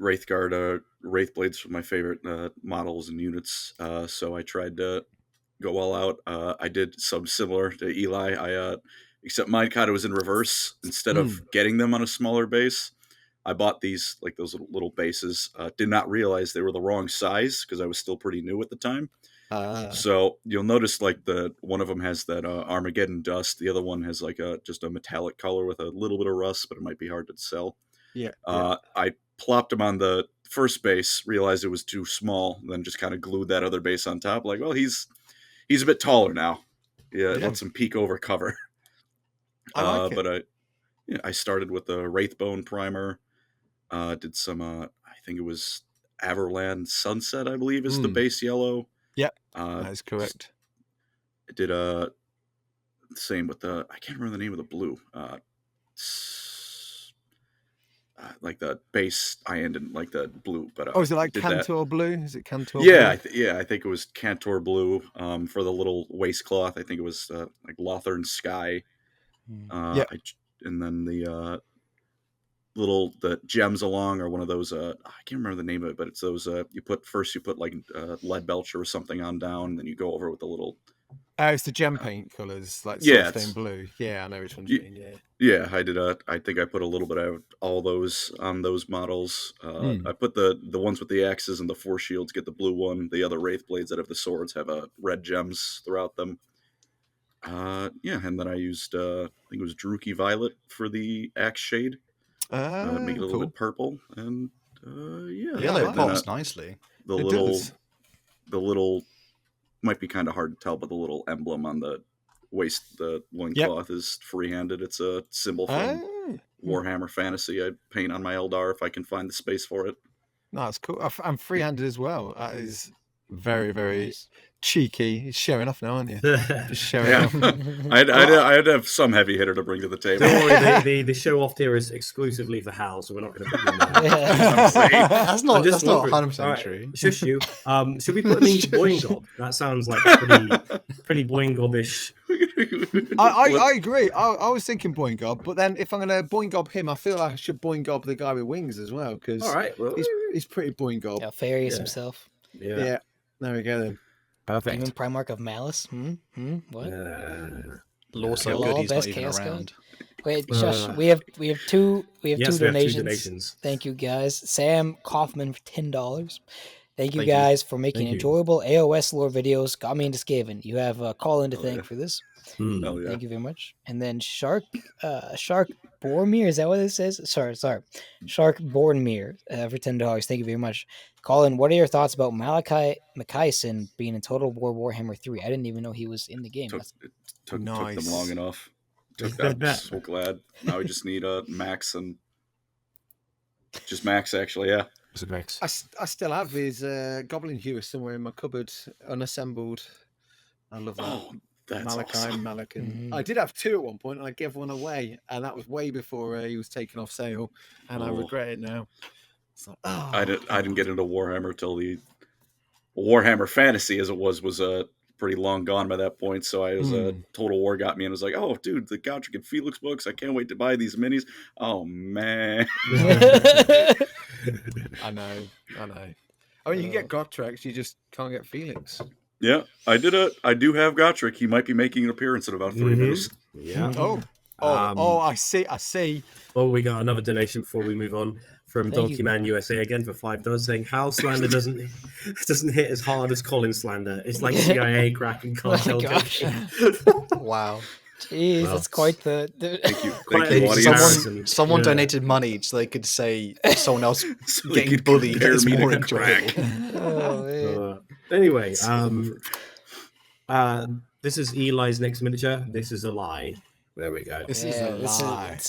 Wraithguard. Wraith blades are my favorite models and units. So I tried to go all out. I did some similar to Eli. Except mine kind of was in reverse. Instead of getting them on a smaller base, I bought these, like those little bases. Did not realize they were the wrong size because I was still pretty new at the time. So you'll notice like one of them has that Armageddon dust. The other one has like just a metallic color with a little bit of rust, but it might be hard to sell. I plopped him on the first base, realized it was too small, then just kind of glued that other base on top. Like, well, he's a bit taller now. Yeah, it lets him peek over cover. I like it. But I started with the Wraithbone primer. Did some, I think it was Averland Sunset, I believe, is the base yellow. Yep, that is correct. I did same with the, I can't remember the name of the blue. Like the base, I ended like the blue, but is it like Cantor blue? Is it Cantor? Yeah, blue? I think it was Cantor blue. For the little waistcloth, I think it was like Lothern Sky. And then the the gems along are one of those. I can't remember the name of it, but it's those. You put like lead belcher or something on down, and then you go over with the little. It's the gem paint colors, like Soulstain blue. Yeah, I know which one you mean. Yeah, I did. I think I put a little bit of all those on those models. I put the ones with the axes and the force shields get the blue one. The other wraith blades that have the swords have red gems throughout them. And then I used I think it was Druchii Violet for the axe shade. Make it a little bit purple, and it pops nicely. The little might be kind of hard to tell, but the little emblem on the waist, the loincloth, is free-handed. It's a symbol from Warhammer Fantasy. I paint on my Eldar if I can find the space for it. No, that's cool. I'm free-handed as well. That is very, very cheeky. You're showing off now, aren't you? Just showing off. I'd have some heavy hitter to bring to the table. Don't worry, the show off here is exclusively for Hal, so we're not going to put you in there. That's not 100% true. Shush you. Should we put him in Boingob? That sounds like pretty Boingob-ish. I agree. I was thinking Boingob, but then if I'm going to Boingob him, I feel like I should Boingob the guy with wings as well, because he's pretty Boingob. Yeah, Farius himself. Yeah. There we go then. Perfect. Even Primarch of Malice. What? Lore so good he's not even around. Wait, Josh, we have two donations. Thank you guys. Sam Kaufman for $10. Thank you guys for making enjoyable AOS lore videos. Got me into Skaven. You have a call in to thank for this. Thank you very much. And then Shark Bormir, is that what it says? Sorry. Shark Bormir for $10. Thank you very much. Colin, what are your thoughts about Malachi Mackayson being in Total War Warhammer 3? I didn't even know he was in the game. Took them long enough. I'm so glad. Now we just need Max and just Max, actually, yeah. I still have his Goblin Hewer somewhere in my cupboard, unassembled. I love that. Oh, that's Malachi awesome. Malakin. I did have two at one point, and I gave one away, and that was way before he was taken off sale, and I regret it now. It's like, I didn't get into Warhammer till the Warhammer Fantasy, as it was pretty long gone by that point. So I was Total War got me, and was like, oh, dude, the Godric and Felix books. I can't wait to buy these minis. Oh man. I know. I mean, you can get Gotrek, you just can't get Felix. Yeah, I do have Gotrek. He might be making an appearance in about 3 minutes. Yeah. I see. Well, we got another donation before we move on from Donkey Man USA again for $5, saying Hal slander doesn't hit as hard as Colin slander. It's like CIA crack and cartel joking. Wow. Jeez, that's quite the Thank you. Someone donated money so they could say someone else getting bullied is more enjoyable. Anyway, this is Eli's next miniature. This is a lie. There we go. This is a lie.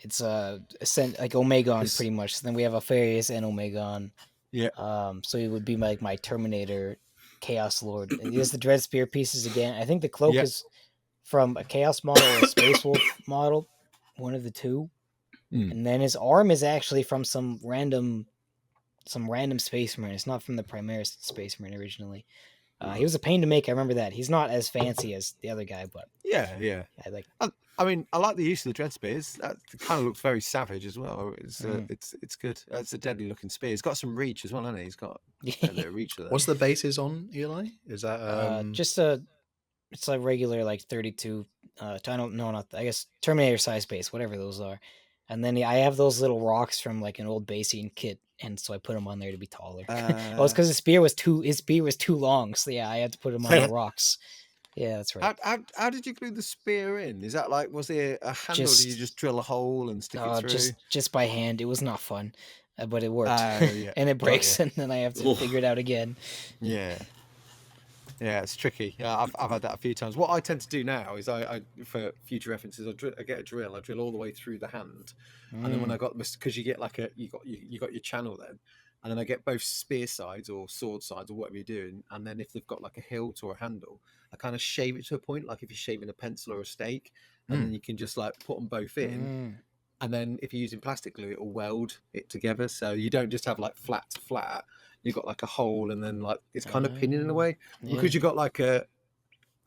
It's like Omegon pretty much. Then we have Alfarius and Omegon. Yeah. So it would be like my Terminator Chaos Lord. And here's the Dread Spear pieces again. I think the cloak is from a Chaos model or a Space Wolf model, one of the two. And then his arm is actually from some random Space Marine. It's not from the Primaris Space Marine originally. He was a pain to make. I remember that. He's not as fancy as the other guy, but yeah. I mean, I like the use of the dread spears. That kind of looks very savage as well. It's good. It's a deadly looking spear. It's got some reach as well, hasn't it? He's got a bit of reach with it. What's the bases on, Eli? Is that it's a regular like 32. I don't know, I guess Terminator size base, whatever those are. And then I have those little rocks from like an old basing kit, and so I put them on there to be taller. Well, it's because his spear was too long, so yeah, I had to put him on the rocks. Yeah, that's right. How did you glue the spear in? Is that like, was there a handle? Or did you just drill a hole and stick it through? Just by hand. It was not fun, but it worked. Yeah. And it breaks, and then I have to figure it out again. Yeah. Yeah, it's tricky. I've had that a few times. What I tend to do now is I for future references, I get a drill. I drill all the way through the hand, and then when I got this, because you get like you got your channel then, and then I get both spear sides or sword sides or whatever you're doing, and then if they've got like a hilt or a handle, I kind of shave it to a point, like if you're shaving a pencil or a steak, and then you can just like put them both in, and then if you're using plastic glue, it will weld it together, so you don't just have like flat to flat. You've got like a hole, and then like it's kind of pinning in a way, because you've got like a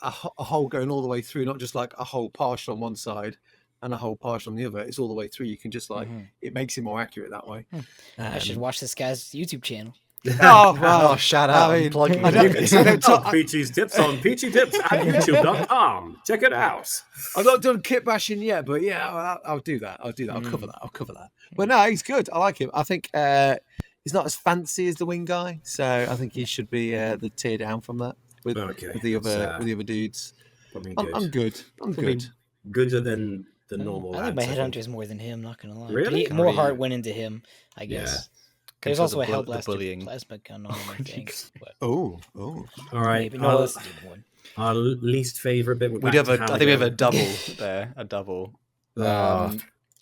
hole going all the way through, not just like a hole partial on one side and a hole partial on the other. It's all the way through. You can just like it makes it more accurate that way. I should watch this guy's YouTube channel. Oh wow! Shout out! You can check Peachy's tips on peachytips at youtube.com. Check it out. I've not done kit bashing yet, but yeah, I'll do that. I'll cover that. But no, he's good. I like him. I think he's not as fancy as the wing guy, so I think he should be the tier down from that with the other dudes. I'm good. Gooder than the normal. I think my headhunter's more than him. Not gonna lie. Really? More heart went into him, I guess. Yeah. There's also a Hellblaster plasma gun on him, I think. Oh. All right. Maybe no, that's a good one. Our least favorite bit. I think we have a double there. A double. I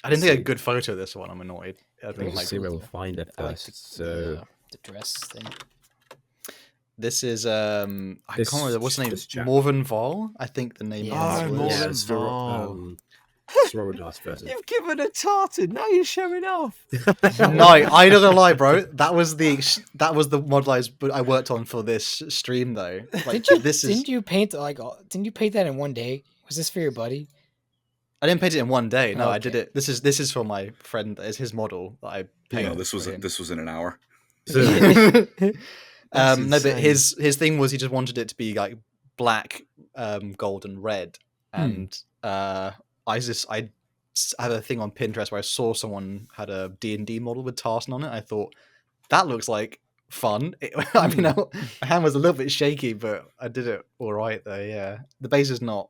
didn't think a good photo of this one. I'm annoyed. I think We'll see where we'll find it first. So the dress thing. this is I can't remember what's the name. Morven Vol, I think the name. Morven Vol. Version. You've given a tartan. Now you're showing off. No, I don't gonna lie, bro. That was the model I worked on for this stream, though. Like, didn't you paint that in one day? Was this for your buddy? I didn't paint it in one day. No, okay. I did it. This is for my friend. It's his model that I painted. No, this was in an hour. No, but his thing was he just wanted it to be like black, gold, and red. And I had a thing on Pinterest where I saw someone had a D&D model with Tartan on it. I thought that looks like fun. I mean, my hand was a little bit shaky, but I did it all right though. Yeah, the base is not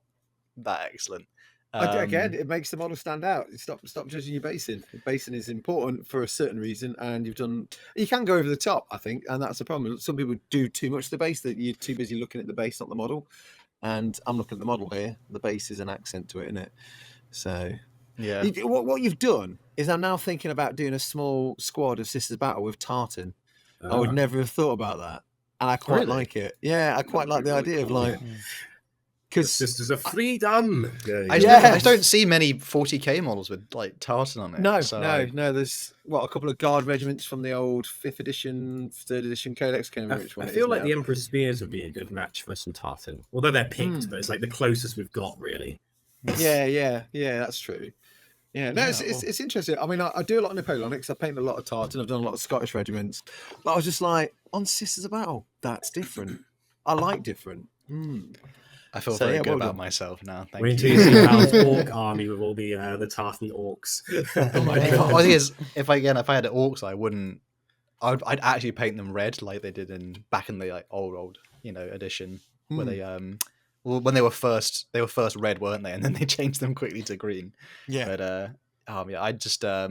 that excellent. Again, it makes the model stand out. Stop judging your basing. Basing is important for a certain reason, and you can go over the top, I think, and that's the problem. Some people do too much to the base, that you're too busy looking at the base, not the model. And I'm looking at the model here. The base is an accent to it, isn't it? So yeah, what you've done is I'm now thinking about doing a small squad of Sisters Battle with tartan. I would never have thought about that, and I quite like it. Yeah, I quite like the idea of like. Because Sisters of Freedom. I just don't see many 40k models with like tartan on it. No. There's a couple of guard regiments from the old 5th edition, 3rd edition codex. I feel like the Emperor's Spears would be a good match for some tartan. Although they're picked, but it's like the closest we've got, really. Yeah, that's true. Yeah, no, it's interesting. I mean, I do a lot of Napoleonics. I paint a lot of tartan. I've done a lot of Scottish regiments. But I was just like, on Sisters of Battle, that's different. I like different. I feel very good about myself now. Thank you. Until you see Hal's orc army with all the tartan orcs. Oh my God. The thing is, if I had orcs, I'd actually paint them red like they did back in the like old edition where they when they were first red, weren't they? And then they changed them quickly to green. Yeah. But I just I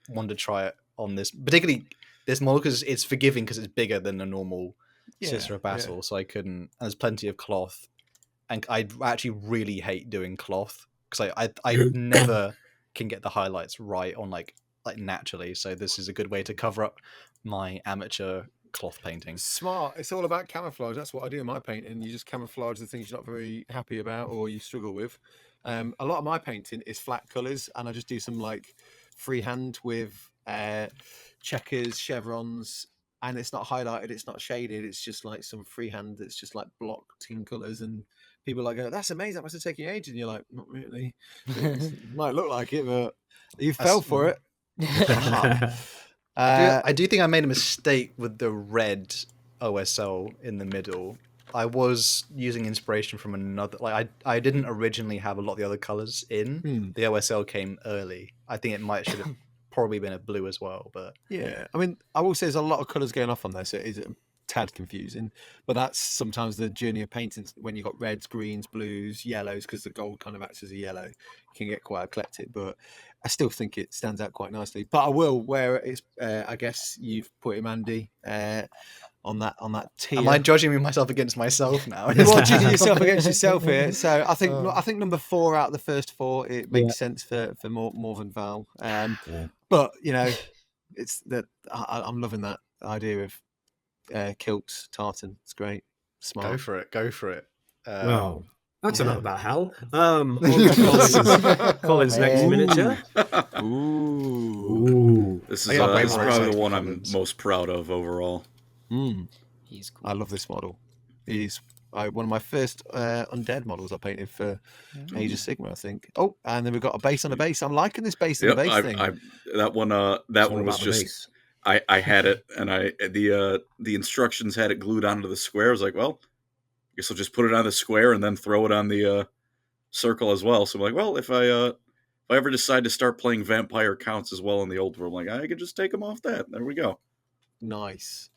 wanted to try it on this, particularly this model because it's forgiving because it's bigger than a normal Sister of Battle, so I couldn't. And there's plenty of cloth, and I actually really hate doing cloth because I never can get the highlights right on like naturally. So this is a good way to cover up my amateur cloth painting. Smart. It's all about camouflage. That's what I do in my painting. You just camouflage the things you're not very happy about or you struggle with. A lot of my painting is flat colours, and I just do some like freehand with checkers, chevrons. And it's not highlighted, it's not shaded, it's just like some freehand that's just like blocked in colours. And people like go, that's amazing, that must have taken you ages. And you're like, not really. It might look like it, but you fell for it. I do think I made a mistake with the red OSL in the middle. I was using inspiration from another. Like I didn't originally have a lot of the other colours in. The OSL came early. I think should have probably been a blue as well, but yeah. I mean, I will say there's a lot of colours going off on there, so tad confusing, but that's sometimes the journey of painting when you've got reds, greens, blues, yellows, because the gold kind of acts as a yellow. It can get quite eclectic, but I still think it stands out quite nicely. But I will wear it. I guess you've put him, Andy, on that tier. Am I judging myself against myself now? You are judging yourself against yourself here. So I think number 4 out of the first 4, it makes sense for more than Val. But you know, it's that I'm loving that idea of kilts, tartan. It's great. Smart. Go for it. Well, that's enough about Hal. Colin's next miniature. Ooh. This is probably the one I'm most proud of overall. He's cool. I love this model. He's one of my first undead models I painted for Age of Sigmar, I think. Oh, and then we've got a base on a base. I'm liking this base on a base thing. That one was just. I had it, and the instructions had it glued onto the square. I was like, well, I guess I'll just put it on the square and then throw it on the circle as well. So I'm like, well, if I ever decide to start playing vampire counts as well in the old world, like I could just take them off that. There we go. Nice.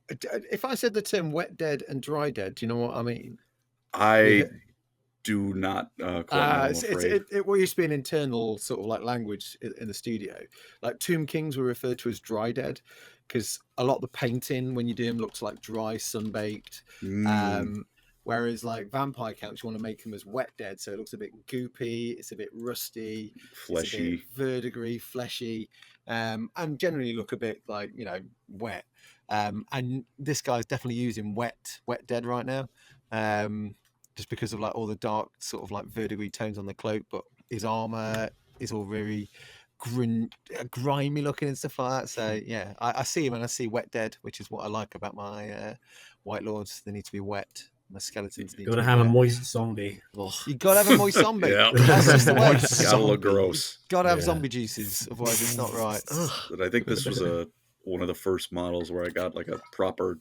If I said the term wet dead and dry dead, do you know what I mean? I do not. It used to be an internal sort of like language in the studio. Like Tomb Kings were referred to as dry dead because a lot of the painting when you do them looks like dry, sunbaked. Whereas like vampire counts, you want to make them as wet dead, so it looks a bit goopy, it's a bit rusty, fleshy, verdigris, fleshy, and generally look a bit like wet. And this guy's definitely using wet dead right now. Just because of like all the dark sort of like verdigris tones on the cloak, but his armor is all very grimy looking and stuff like that. So yeah, I see him and I see wet dead, which is what I like about my White Lords. They need to be wet. My skeletons need to be wet. A moist zombie. Oh. You gotta have a moist zombie. Yeah. That's just the way. Gotta look gross. Gotta have zombie juices, otherwise it's not right. But I think this was one of the first models where I got like a proper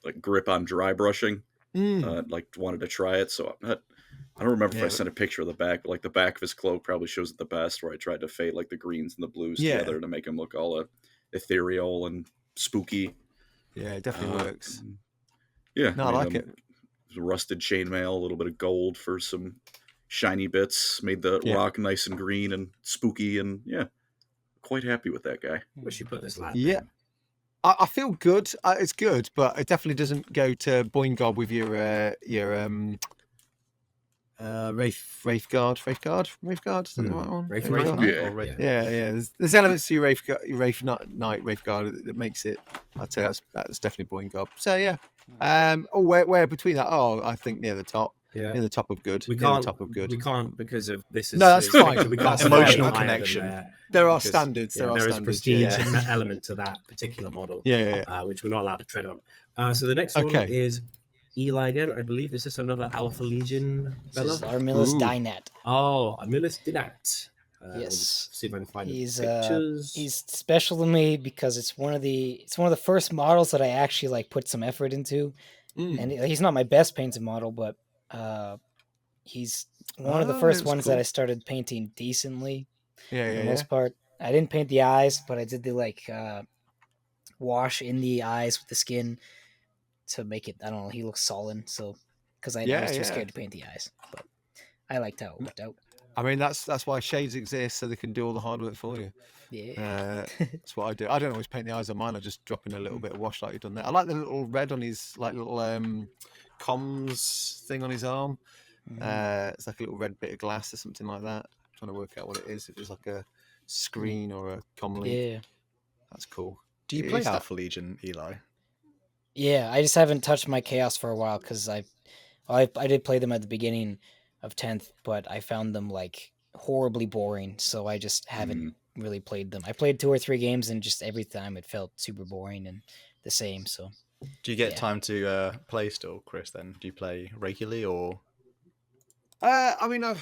like grip on dry brushing. Like wanted to try it, so I don't remember if I sent a picture of the back, but like the back of his cloak probably shows it the best, where I tried to fade like the greens and the blues together to make him look all ethereal and spooky. Yeah, it definitely works. Yeah, no, I like it. Rusted chainmail, a little bit of gold for some shiny bits, made the rock nice and green and spooky, and quite happy with that guy. Wish you put this lap. Yeah. I feel good. It's good, but it definitely doesn't go to Boingob with your Wraithguard. Is that the right one? Wraithguard. Yeah. There's elements to your Wraithguard that makes it. I'd say that's definitely Boingob. So yeah. Where between that? Oh, I think near the top. Yeah, near the top of good. We can't because of this. No, that's fine. We can't emotional connection. There are standards. There is a prestige element to that particular model. Which we're not allowed to tread on. So the next one is Eli again. I believe is this another Alpha Legion? This is Armillus Dinat. Oh, Armillus Dinat. Yes. See if I can find pictures. He's special to me because it's one of the first models that I actually like put some effort into, and he's not my best painted model, but he's one of the first ones that I started painting decently. For the most part, I didn't paint the eyes, but I did the wash in the eyes with the skin to make it. I don't know. He looks sullen, so because I was too scared to paint the eyes, but I liked how it worked out. I mean, that's why shades exist, so they can do all the hard work for you. Yeah, that's what I do. I don't always paint the eyes on mine. I just drop in a little bit of wash like you've done there. I like the little red on his little comms thing on his arm. It's like a little red bit of glass or something like that. I'm trying to work out what it is. If it's like a screen or a comm link. Yeah, that's cool. Do you play Alpha Legion, Eli? Yeah, I just haven't touched my Chaos for a while because I did play them at the beginning of 10th, but I found them like horribly boring, so I just haven't really played them. I played 2 or 3 games, and just every time it felt super boring and the same. So, do you get time to play still, Chris? Then do you play regularly or? I mean, I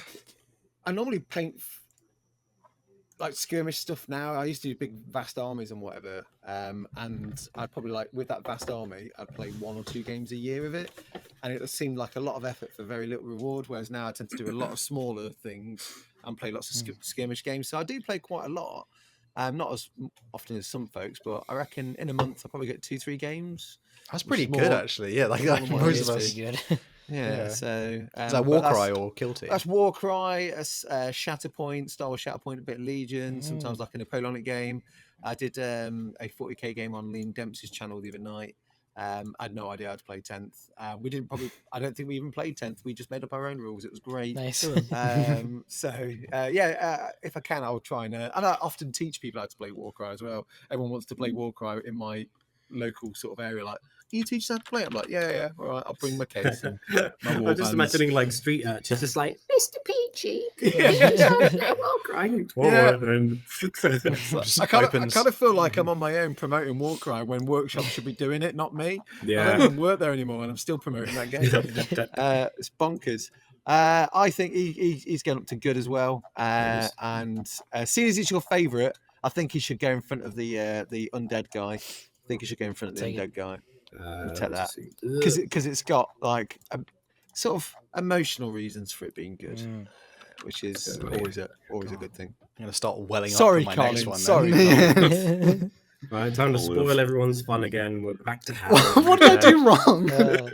normally paint like skirmish stuff now. I used to do big vast armies and whatever, and I'd probably with that vast army, I'd play 1 or 2 games a year of it, and it seemed like a lot of effort for very little reward. Whereas now I tend to do a lot of smaller things and play lots of skirmish games. So I do play quite a lot. Not as often as some folks, but I reckon in a month I'll probably get 2-3 games. That's pretty good, actually. Yeah, like most of us. Good. Yeah. So is that Warcry or Kill Team? That's Warcry, Shatterpoint, Star Wars Shatterpoint, a bit of Legion, sometimes like a Napoleonic game. I did a 40k game on Liam Dempsey's channel the other night. I had no idea how to play 10th. I don't think we even played 10th. We just made up our own rules. It was great. Nice. If I can, I'll try and I often teach people how to play Warcry as well. Everyone wants to play Warcry in my local sort of area. Like, can you teach us how to play? I'm like, yeah. All right, I'll bring my case. And my I'm just imagining like street urchins, just like Mr. Peachy. Warcry. I kind of feel like I'm on my own promoting Warcry when workshops should be doing it, not me. Yeah. I don't even work there anymore, and I'm still promoting that game. It's bonkers. I think he's getting up to good as well. And seeing as it's your favourite, I think he should go in front of the undead guy. I think he should go in front of the undead guy. Take that because it's got like sort of emotional reasons for it being good, which is always a good thing. I'm gonna start welling up Sorry, for my Colin. next one. Sorry, Colin. Right, time to spoil everyone's fun again. We're back to Hal. What did I do wrong?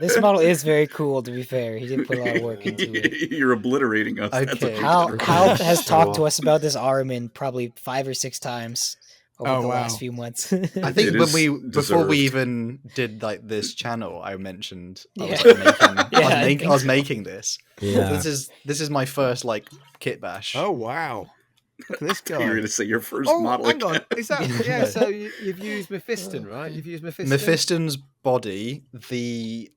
This model is very cool, to be fair. He did put a lot of work into it. You're obliterating us. Okay. Hal has talked to us about this Armin probably 5 or 6 times over the last few months. I think before we even did like this channel, I mentioned I was making this. Yeah. This is my first like kit bash. Oh wow! Look at this guy. You're going to say your first model. Hang on, is that So you've used Mephiston, right? You've used Mephiston. Mephiston's body, the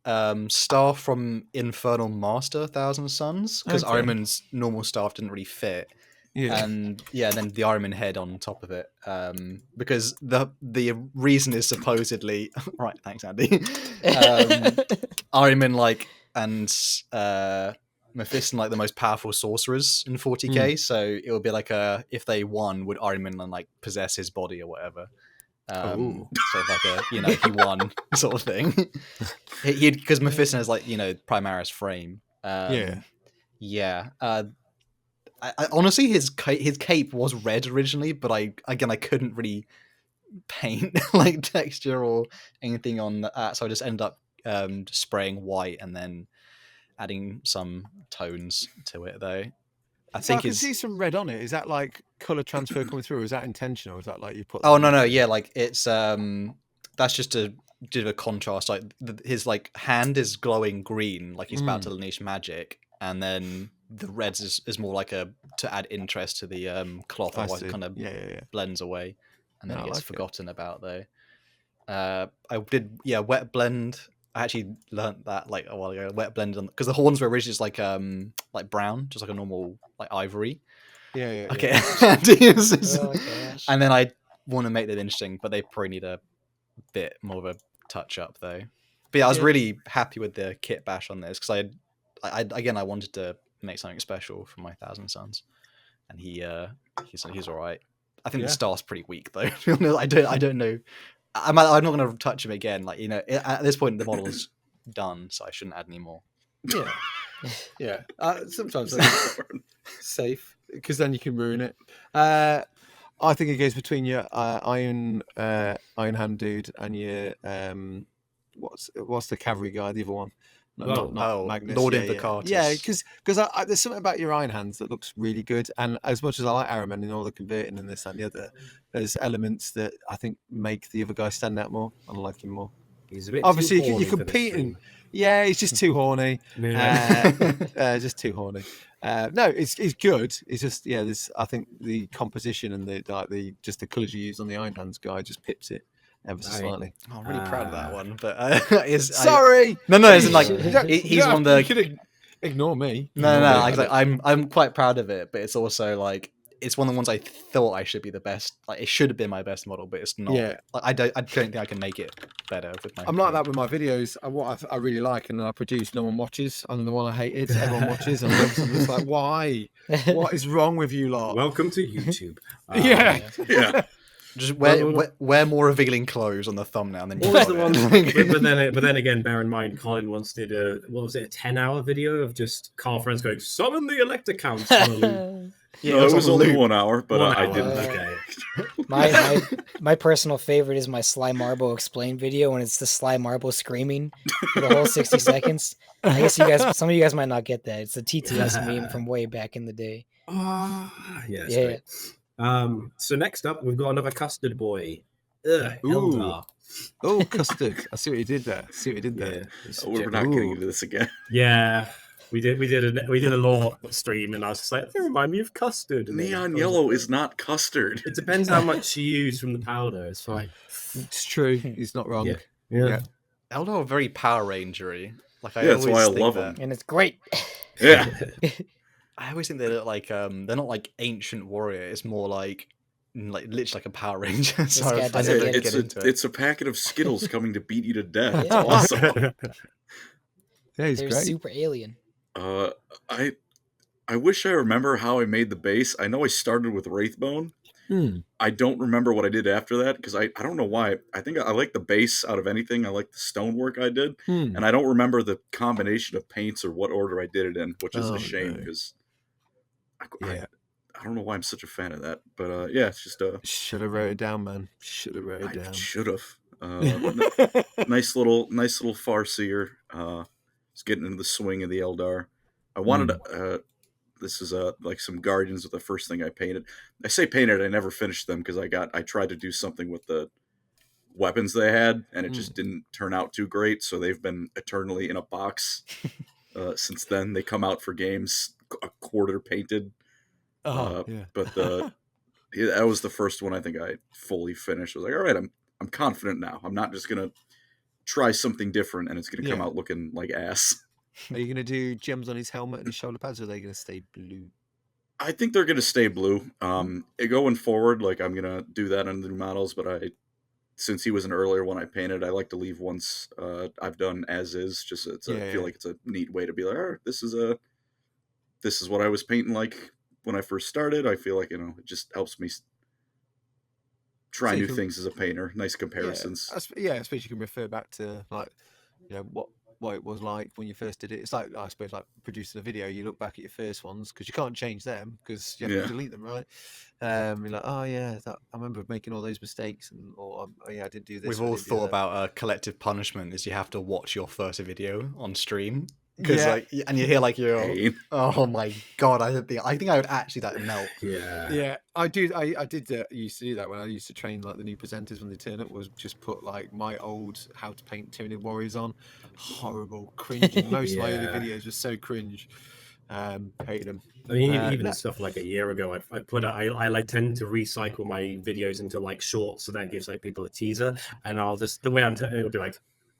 staff from Infernal Master, Thousand Suns, because Ironman's normal staff didn't really fit. Yeah. And then the Ironman head on top of it, because the reason is supposedly right. Thanks, Andy. Ironman and Mephiston like the most powerful sorcerers in 40k, so it would be like if they won, would Ironman like possess his body or whatever. Sort of like he won sort of thing. Because Mephiston has Primaris frame. I honestly, his cape was red originally, but I couldn't really paint like texture or anything on that, so I just ended up spraying white and then adding some tones to it. Though I can see some red on it. Is that like color transfer coming through? Or is that intentional? Is that like you put? Oh no, yeah, like it's that's just to do a contrast. Like his hand is glowing green, like he's about to unleash magic, and then the reds is more like to add interest to the cloth, otherwise it kind of blends away, and then it gets forgotten about though. I did wet blend. I actually learnt that like a while ago. Wet blend because the horns were originally just like brown, just like a normal like ivory. Okay. And then I want to make them interesting, but they probably need a bit more of a touch up though. But I was really happy with the kit bash on this because I wanted to make something special for my Thousand Suns, and he's all right. I think the star's pretty weak though. I don't know. I'm not going to touch him again. Like at this point the model's done, so I shouldn't add any more. Sometimes safe because then you can ruin it. I think it goes between your Iron Hand dude and your what's the cavalry guy, the other one. Not Magnus. Lord Invocatus. Yeah, because there's something about your Iron Hands that looks really good. And as much as I like Araman and all the converting and this and the other, there's elements that I think make the other guy stand out more. I like him more. He's a bit obviously too horny you're competing. Yeah, he's just too horny. Just too horny. No, it's good. It's just there's I think the composition and the colours you use on the Iron Hands guy just pips it. Ever so slightly. I'm really proud of that one, but sorry. No, isn't like he's one of the. You could ignore me. No. I'm quite proud of it, but it's also like it's one of the ones I thought I should be the best. Like it should have been my best model, but it's not. Yeah. Like, I don't think I can make it better with my. I'm like that with my videos. What I really like and I produce, no one watches. And the one I hated, everyone watches. And I'm just like, why? What is wrong with you lot? Welcome to YouTube. Yeah. Just wear more revealing clothes on the thumbnail. And then what was the one? but then again, bear in mind, Colin once did a 10-hour video of just Carl Friends going, summon the Electacount. Yeah, it was only 1 hour, but I didn't. Okay. My personal favorite is my Sly Marble explain video, and it's the Sly Marble screaming for the whole 60 seconds. I guess some of you guys might not get that. It's a TTS meme from way back in the day. Yes. Yeah. So next up, we've got another custard boy. Eldar. Oh, custard! I see what you did there. Yeah. We're not getting into this again. Yeah. We did a lore stream, and I was just like, they remind me of custard. Neon yellow is not custard. It depends how much you use from the powder. It's fine. It's true. He's not wrong. Yeah. Eldar are very Power Rangery. Like that's why I love them, and it's great. Yeah. I always think they're like they're not like ancient warrior. It's more like literally like a Power Ranger. So it's a packet of Skittles coming to beat you to death. It's awesome. Yeah, he's They're great. super alien. I wish I remember how I made the base. I know I started with Wraithbone. I don't remember what I did after that because I don't know why. I think I like the base out of anything. I like the stonework I did, and I don't remember the combination of paints or what order I did it in, which is a shame because I don't know why I'm such a fan of that. But it's just should have wrote it down, man. Should have wrote it down. Should have. Nice little farseer. Just getting into the swing of the Eldar. I wanted this is like some Guardians of the first thing I painted. I say painted, I never finished them because I tried to do something with the weapons they had, and it just didn't turn out too great. So they've been eternally in a box since then. They come out for games a quarter painted. But that was the first one I think I fully finished. I was like, all right, I'm confident now. I'm not just gonna try something different and it's gonna come out looking like ass. Are you gonna do gems on his helmet and his shoulder pads, or are they gonna stay blue? I think they're gonna stay blue. Going forward, like I'm gonna do that on the new models, but since he was an earlier one I painted, I like to leave ones I've done as is. Just I feel like it's a neat way to be like, oh, this is what I was painting like when I first started. I feel like it just helps me try new things as a painter. Nice comparisons. Especially you can refer back to like what it was like when you first did it. It's like, I suppose, like producing a video, you look back at your first ones because you can't change them because you have to delete them, right? You're like, oh yeah, I remember making all those mistakes, I didn't do this. We've all thought about collective punishment is you have to watch your first video on stream. Because and you hear like oh my god, I think I would actually melt. I did used to do that when I used to train like the new presenters when they turn up, was just put like my old how to paint Tyranid Warriors on. Horrible, cringing. Most of my early videos were so cringe. Hated them. I mean, even stuff like a year ago, I like tend to recycle my videos into like shorts, so that gives like people a teaser, and I'll just it'll be like,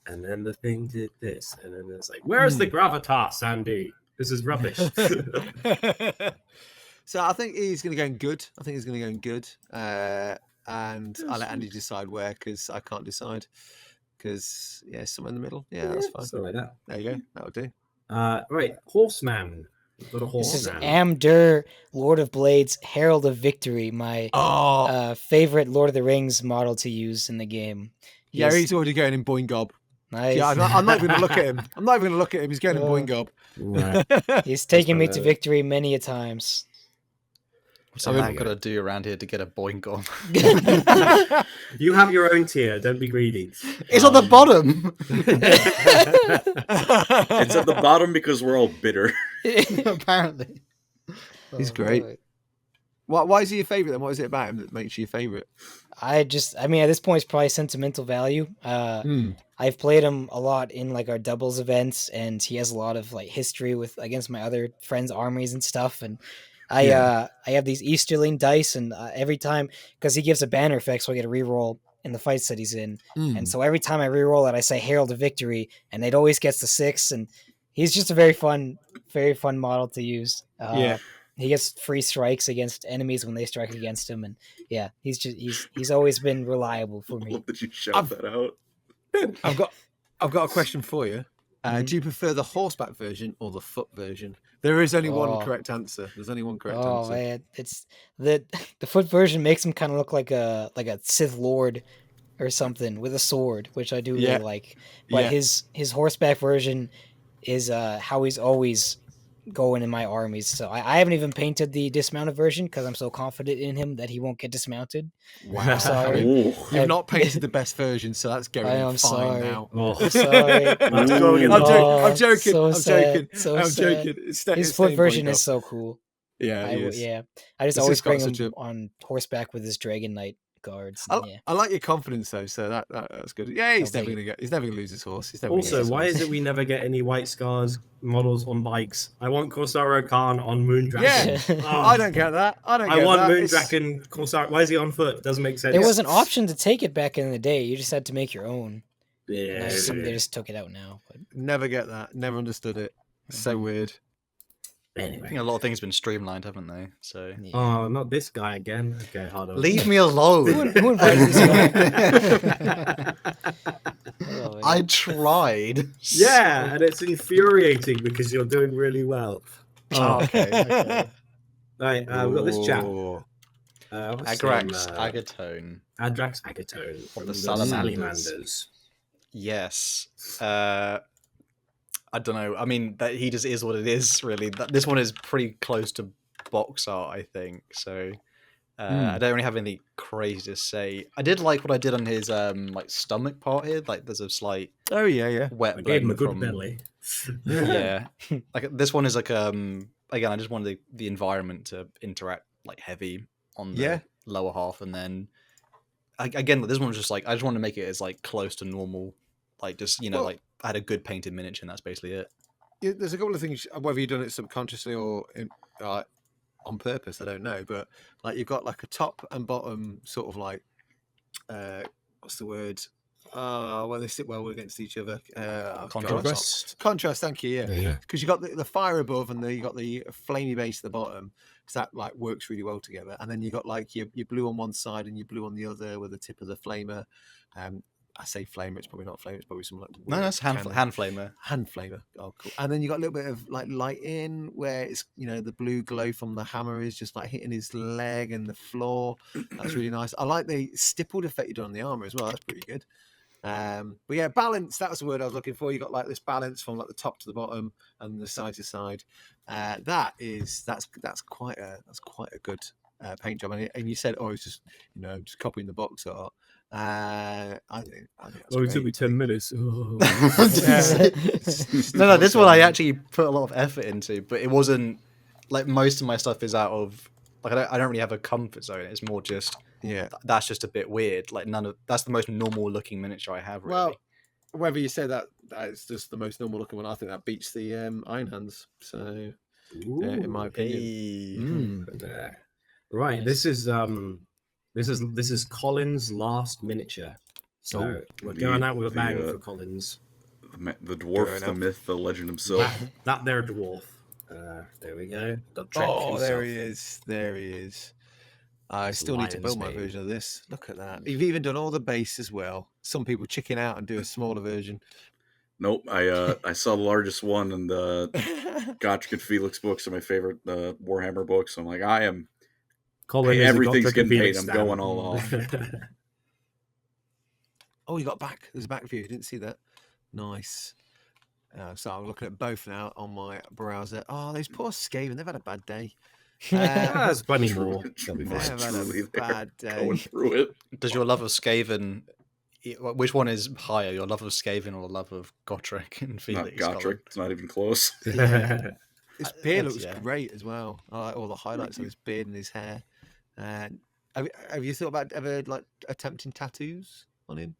and then the thing did this, and then it's like, where's the gravitas, Sandy? This is rubbish. So I think he's going to go in good. And I'll let Andy decide where, because I can't decide. Because somewhere in the middle. Yeah, that's fine. Something like that. There you go. That'll do. Right, Horseman. Got a This is Horseman. Amdur, Lord of Blades, Herald of Victory, my favorite Lord of the Rings model to use in the game. He's already going in Boingob. Nice. Yeah, I'm not even going to look at him. He's going in Boingob. Right. He's taken me to victory many a times. What's I've got to do around here to get a Boingob? You have your own tier. Don't be greedy. It's on the bottom. It's at the bottom because we're all bitter. Apparently. He's great. Why is he your favourite then? What is it about him that makes you your favourite? At this point, it's probably sentimental value. I've played him a lot in like our doubles events, and he has a lot of like history against my other friends' armies and stuff. And I have these Easterling dice, and every time, because he gives a banner effect, so I get a reroll in the fights that he's in. And so every time I reroll it, I say Herald of Victory, and it always gets the 6. And he's just a very fun model to use. He gets free strikes against enemies when they strike against him, and he's always been reliable for me. I love that you shout that out. I've got a question for you. Do you prefer the horseback version or the foot version? There is only one correct answer. There's only one correct answer. Oh man, it's the foot version makes him kind of look like a Sith Lord or something with a sword, which I do really like. But his horseback version is how he's always going in my armies. So I haven't even painted the dismounted version because I'm so confident in him that he won't get dismounted. Wow. I'm sorry. You've not painted the best version, so that's going fine sorry. now. I'm sorry. I'm joking. So I'm sad. joking. I'm joking. His foot version is so cool. Yeah, I just always bring him on horseback with his Dragon Knight guards. I like your confidence though, so that's good. Yeah, he's never gonna lose his horse. Also, why is it we never get any White Scars models on bikes? I want Corsaro Khan on Moondragon. Yeah, I don't get that. I want Moondragon Corsaro. Why is he on foot? Doesn't make sense. There was an option to take it back in the day. You just had to make your own. Yeah, they just took it out now. But... Never get that. Never understood it. So weird. Anyway, I think a lot of things have been streamlined, haven't they? So. Oh, not this guy again. Okay, hold on. Leave me alone. Who invited this guy? I tried. Yeah, and it's infuriating because you're doing really well. Oh, okay. Right, we've got this chap. Agrax Agatone. Adrax Agatone from the Salamanders. Yes. I don't know. I mean, he just is what it is, really. This one is pretty close to box art, I think. So I don't really have anything crazy to say. I did like what I did on his stomach part here. Like, there's a slight wet gave him a good from belly. Yeah. Like this one is like again, I just wanted the environment to interact like heavy on the lower half, and then again, this one was just like I just wanted to make it as like close to normal, like just like. I had a good painted miniature, and that's basically it. Yeah, there's a couple of things, whether you've done it subconsciously or on purpose, I don't know. But like you've got like a top and bottom sort of like, what's the word? Well, they sit well against each other. Contrast. Thank you. Yeah, because you got the fire above, and you got the flamey base at the bottom. Because that like works really well together. And then you got like your blue on one side and your blue on the other with the tip of the flamer. I say flamer, it's probably not flamer, it's probably some like no, that's hand flamer. Hand flamer. Oh, cool. And then you got a little bit of like light in where it's the blue glow from the hammer is just like hitting his leg and the floor. That's really nice. I like the stippled effect you done on the armor as well. That's pretty good. But yeah, balance. That was the word I was looking for. You got like this balance from like the top to the bottom and the side to side. That's quite a good paint job. And you said, it's just just copying the box art. I think it took me 10 minutes. No, this one I actually put a lot of effort into, but it wasn't like most of my stuff is out of like I don't really have a comfort zone. It's more just that's just a bit weird. Like that's the most normal looking miniature I have. Really. Well, whether you say that it's just the most normal looking one, I think that beats the Iron Hands. So, in my opinion, right. This is Colin's last miniature. So we're going out with a bang for Collins. The dwarf, the myth, the legend himself. That there dwarf. There we go. There he is. There he is. I still need to build my version of this. Look at that. You've even done all the base as well. Some people chicken out and do a smaller version. Nope. I saw the largest one in the Gotrek and Felix books are my favorite Warhammer books. So I'm like, everything's getting paid. I'm going all off. Oh, you got back. There's a back view. Didn't see that. Nice. So I'm looking at both now on my browser. Oh, those poor Skaven. They've had a bad day. There's plenty more. They've had a bad day. Going through it. Does your love of Skaven? Which one is higher, your love of Skaven or the love of Gotrek and Felix? Not Gotrek. It's not even close. His beard looks great as well. I like all the highlights of his beard and his hair. Have you thought about ever like attempting tattoos on him?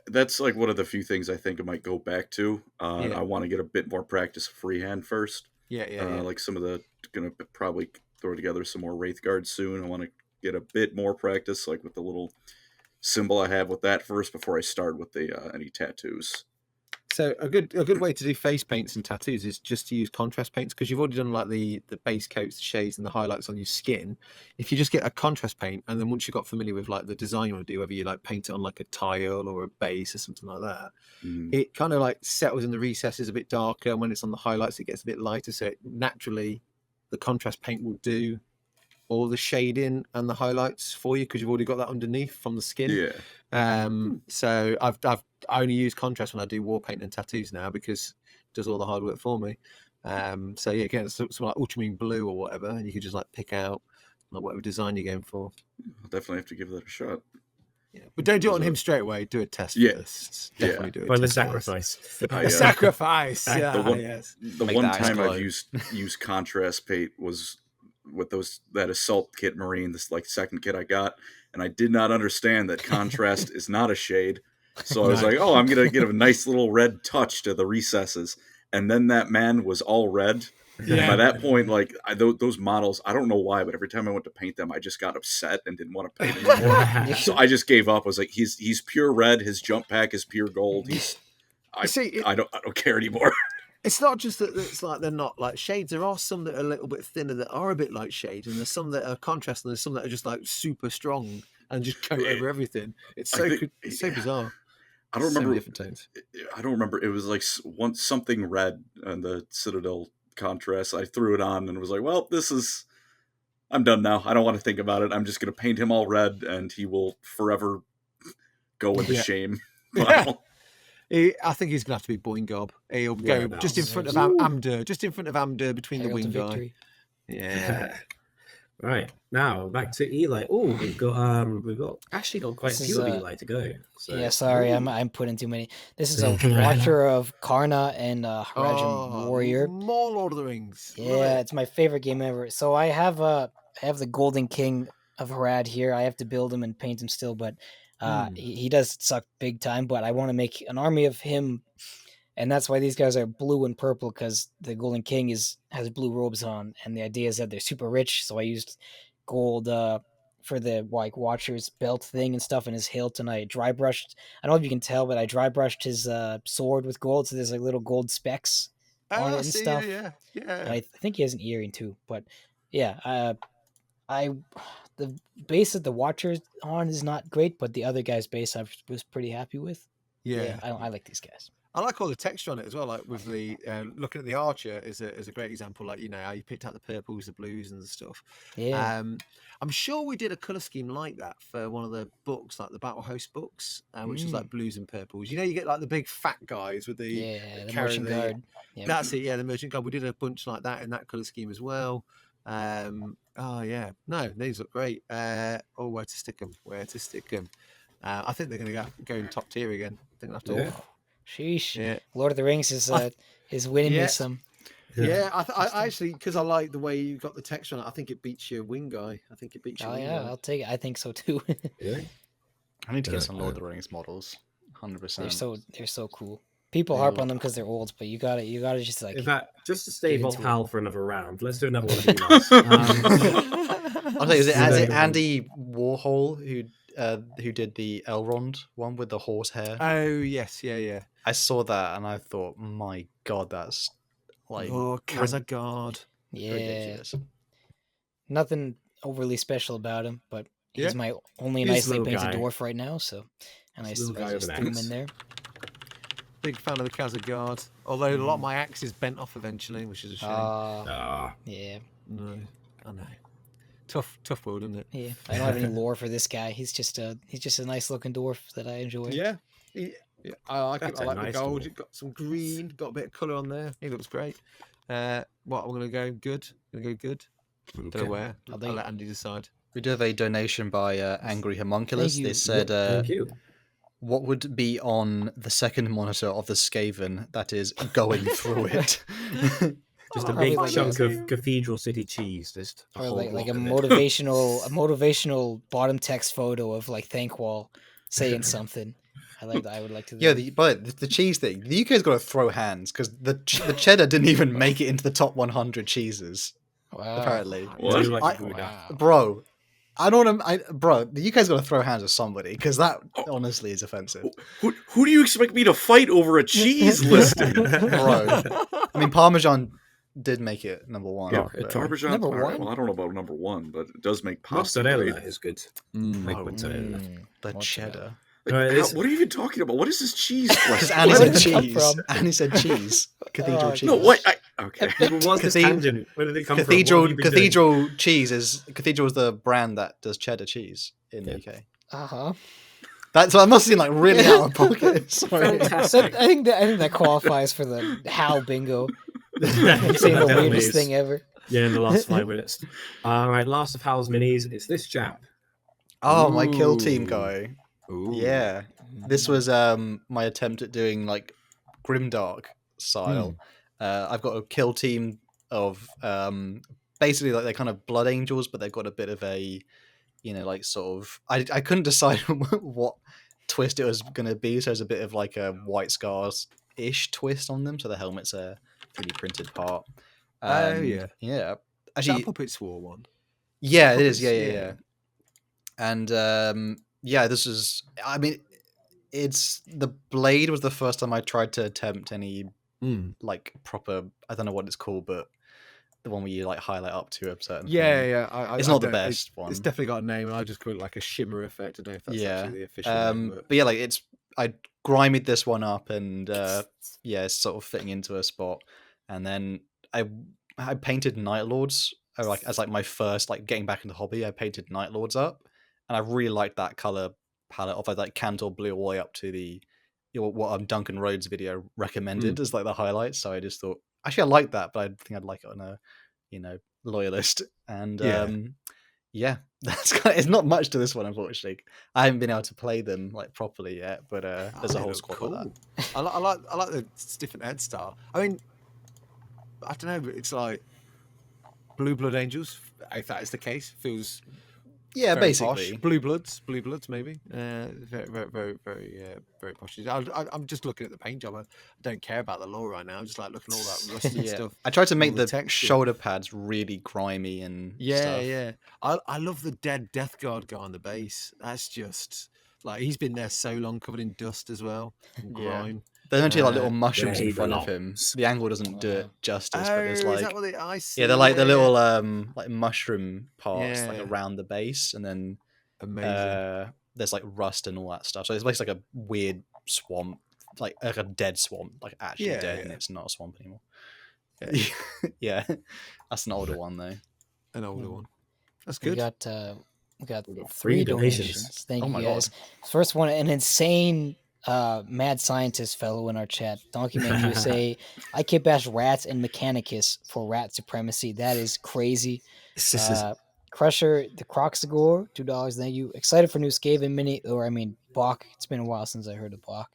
That's like one of the few things I think I might go back to. I want to get a bit more practice freehand first. Like some of gonna probably throw together some more Wraith Guards soon. I want to get a bit more practice, like with the little symbol I have with that first before I start with the any tattoos. So a good way to do face paints and tattoos is just to use contrast paints, because you've already done like the base coats, the shades, and the highlights on your skin. If you just get a contrast paint, and then once you got familiar with like the design you want to do, whether you like paint it on like a tile or a base or something like that, it kind of like settles in the recesses a bit darker, and when it's on the highlights, it gets a bit lighter. So naturally, the contrast paint will do all the shading and the highlights for you because you've already got that underneath from the skin. So I only use contrast when I do war paint and tattoos now, because it does all the hard work for me. So yeah, again, it's something like ultramarine blue or whatever, and you can just like pick out like whatever design you're going for. I'll definitely have to give that a shot. Yeah, but don't do it on him straight away. Do a test first. Definitely do it. By the sacrifice. The sacrifice. The one time I've used contrast paint was with that assault kit marine, this like second kit I got, and I did not understand that contrast is not a shade. So I was like, oh, I'm gonna get a nice little red touch to the recesses, and then that man was all red. Yeah. By that point, like those models, I don't know why, but every time I went to paint them, I just got upset and didn't want to paint anymore. So I just gave up. I was like, he's pure red. His jump pack is pure gold. I don't care anymore. It's not just that it's like they're not like shades. There are some that are a little bit thinner that are a bit like shades, and there's some that are contrast, and there's some that are just like super strong and just coat over everything. It's so bizarre. I don't remember. So different tones. I don't remember. It was like something red on the Citadel contrast. I threw it on and was like, well, I'm done now. I don't want to think about it. I'm just going to paint him all red, and he will forever go into shame. I think he's going to have to be Boing Gob. He'll go just in front of Amdur, between the wing guy. Yeah. Right, now back to Eli. Oh, we've got actually got quite a few of Eli to go. So. Yeah, sorry, I'm putting too many. This is a Watcher of Karna and Harajim Warrior. More Lord of the Rings. Yeah, it's my favorite game ever. So I have the Golden King of Harad here. I have to build him and paint him still, but he does suck big time. But I want to make an army of him. And that's why these guys are blue and purple, because the Golden King has blue robes on, and the idea is that they're super rich. So I used gold for the like Watcher's belt thing and stuff, and his hilt, and I dry brushed. I don't know if you can tell, but I dry brushed his sword with gold, so there's like little gold specks on it and stuff. Yeah. And I think he has an earring too, but yeah, the base that the Watcher's on is not great, but the other guy's base I was pretty happy with. Yeah, I like these guys. I like all the texture on it as well. Like with the looking at the Archer is a great example. Like, you know, how you picked out the purples, the blues, and the stuff. Yeah. I'm sure we did a color scheme like that for one of the books, like the Battle Host books, which was like blues and purples. You know, you get like the big fat guys with the merchant guard. Yeah. That's it. Yeah, the merchant guard. We did a bunch like that in that color scheme as well. Oh yeah, no, these look great. Where to stick them? I think they're going to go in top tier again. I think that's all. Sheesh. Yeah. Lord of the Rings is winning me some. Yeah, I actually, because I like the way you got the texture on it, I think it beats your wing guy. I think it beats your wing guy. I'll take it. I think so too. Really? I need to get some Lord of the Rings models. 100%. They're so cool. People harp on them because they're old, but you gotta just like. In fact, just to stave off Hal for another round, let's do another one of these. I'll tell you, is it Andy Warhol who did the Elrond one with the horse hair? Oh yes, yeah. I saw that and I thought, my God, that's like Kazagard. Yeah, ridiculous. Nothing overly special about him, but he's my only nicely painted dwarf right now. So, and I just threw him in there. Big fan of the Kazagard. Although a lot of my axe is bent off eventually, which is a shame. Yeah. No, I know. Tough world, isn't it? Yeah. I don't have any lore for this guy. He's just a nice looking dwarf that I enjoy. Yeah. I like it. I like the gold. You've got some green. Got a bit of colour on there. He looks great. What I'm gonna go good. Don't know where. I'll let Andy decide. We do have a donation by Angry Homunculus. They said, thank you. What would be on the second monitor of the Skaven that is going through it? Just a big chunk of Cathedral City cheese. Just or like a motivational bottom text photo of like Thankwall saying something. I would like to. Yeah, but the cheese thing. The UK's got to throw hands because the cheddar didn't even make it into the top 100 cheeses. Wow. Apparently, wow. bro. I don't want to, bro. You guys got to throw hands with somebody because that honestly is offensive. Who do you expect me to fight over a cheese listing, bro? I mean, Parmesan did make it number one. Yeah, but, Parmesan. Number Right, one? well, I don't know about number one, but it does make pasta. Mozzarella Right? is good. Mm. Make mozzarella. the cheddar. Like, Right, what are you even talking about? What is this cheese Because question? Annie Where said did it come cheese. from? Annie said cheese. Cathedral Oh, cheese. No, what? Okay. What's this tangent? Where did it come from? What Cathedral have you been doing? Cathedral cheese is Cathedral is the brand that does cheddar cheese in the UK. Uh-huh. That must seem like really out of pocket. Sorry. Fantastic. I think that qualifies for the How bingo. I'm saying the Definitely weirdest is. thing ever. Yeah, in the last 5 minutes. All right, last of Hal's minis. It's this chap. Oh, my kill Ooh. team guy. Ooh. Yeah. This was my attempt at doing like grimdark style. I've got a kill team of basically like they're kind of blood angels, but they've got a bit of a, you know, like sort of I couldn't decide what twist it was going to be, so there's a bit of like a White Scars ish twist on them. So the helmet's a 3D printed part. Yeah. Yeah. Is that Actually, a Puppet Swore one? yeah, it is. Puppets? Yeah. And yeah, this is. I mean, it's the blade was the first time I tried to attempt any like proper. I don't know what it's called, but the one where you like highlight up to a certain. Yeah. thing. It's not the best one. It's definitely got a name, and I just call it like a shimmer effect. I don't know if that's actually the official name. But yeah, like I grimied this one up, and yeah, it's sort of fitting into a spot, and then I painted Night Lords. Like as like my first like getting back into the hobby, I painted Night Lords up, and I really liked that color palette of like Cantor blue all the way up to the what Duncan Rhodes video recommended as like the highlights. So I just thought actually I like that, but I think I'd like it on a loyalist. And yeah, that's it's not much to this one, unfortunately. I haven't been able to play them like properly yet, but there's a whole squad like that. I like the different head style. I mean, I don't know, but it's like Blue Blood Angels. If that is the case, feels Yeah, very basically. posh. Blue Bloods, maybe. Very posh. I'm just looking at the paint job. I don't care about the lore right now. I'm just like looking at all that rust and stuff. I tried to make all the texture. shoulder pads really grimy and stuff. Yeah. I love the dead Death Guard guy on the base. That's just like he's been there so long, covered in dust as well, and grime. There's actually like little mushrooms where in he front of him. belongs. The angle doesn't do it justice, but there's is like that what I see? yeah, they're like the little like mushroom parts like Yeah. around the base, and then Amazing. there's like rust and all that stuff. So it's basically like a weird swamp, like a dead swamp, like actually dead, and it's not a swamp anymore. Yeah, that's an older one though. An older one. That's We good. got 3 3 donations. donations. Thank Oh you my guys. First one, an insane mad scientist fellow in our chat. Donkey Man USA. I kid bash rats and Mechanicus for rat supremacy. That is crazy. Crusher the Croxagore, $2. Thank you. Excited for new Skaven mini, or I mean Bach. It's been a while since I heard of Bach.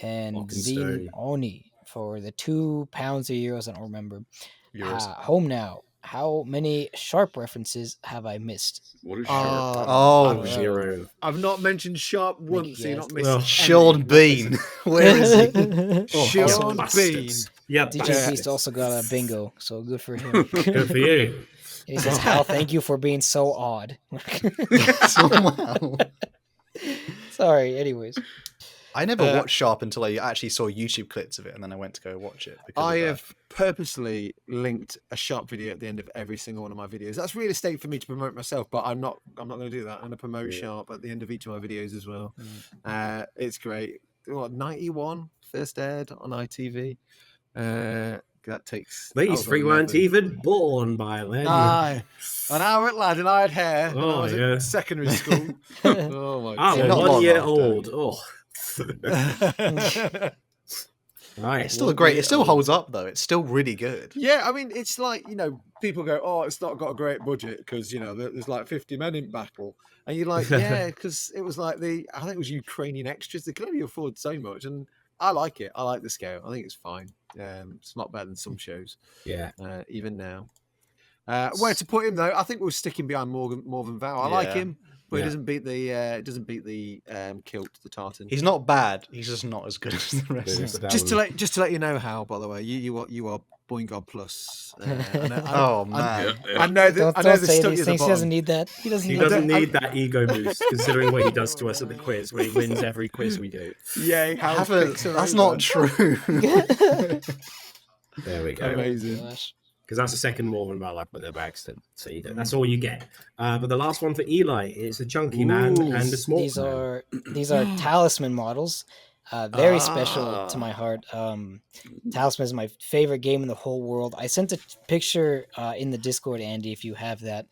And Fucking Zine stone. Oni for the 2 pounds or euros. I don't remember. Yours. Home now. How many sharp references have I missed? What is sharp? Oh, I've- 0. I've not mentioned Sharp once, so you're not missing. Well, Sean Bean. Where is he? Sean Bean. bastards. Yeah, DJ bastards. Beast also got a bingo, so good for him. Good for you. He says, Hal, thank you for being so odd. Wow. Sorry, anyways. I never watched Sharp until I actually saw YouTube clips of it, and then I went to go watch it. Because I of that. have purposely linked a Sharp video at the end of every single one of my videos. That's real estate for me to promote myself, but I'm not going to do that. I'm going to promote Sharp at the end of each of my videos as well. It's great. What, 91 first aired on ITV. That takes. These 3 weren't even born by then. Aye, an Irish lad and I had hair when I was at secondary school. Oh my I'm not a long 1 year after. old. Oh. god. Right. It's still great. It still holds up though. It's still really good. Yeah, I mean, it's like, people go, oh, it's not got a great budget because, there's like 50 men in battle. And you're like, yeah, because it was like I think it was Ukrainian extras. They could only afford so much. And I like it. I like the scale. I think it's fine. It's not better than some shows. Yeah. Even now. Where to put him, though, I think we're sticking behind Morgan Vow. I like Yeah. him. But it doesn't beat the kilt, the tartan. He's not bad. He's just not as good as the rest. Just to let you know, Hal. By the way, you are Boingard Plus. Oh man! I know that. I know Don't this say stuck these you at the things. He bottom. doesn't need that. He doesn't need that ego boost, considering what he does to us at the quiz, where he wins every quiz we do. Yeah, that's not true. There we go. Amazing. Because that's the second Warhammer model I put in the accident. So that's all you get. But the last one for Eli is a chunky man and a small. These are talisman models. Very special to my heart. Talisman is my favorite game in the whole world. I sent a picture in the Discord, Andy, if you have that,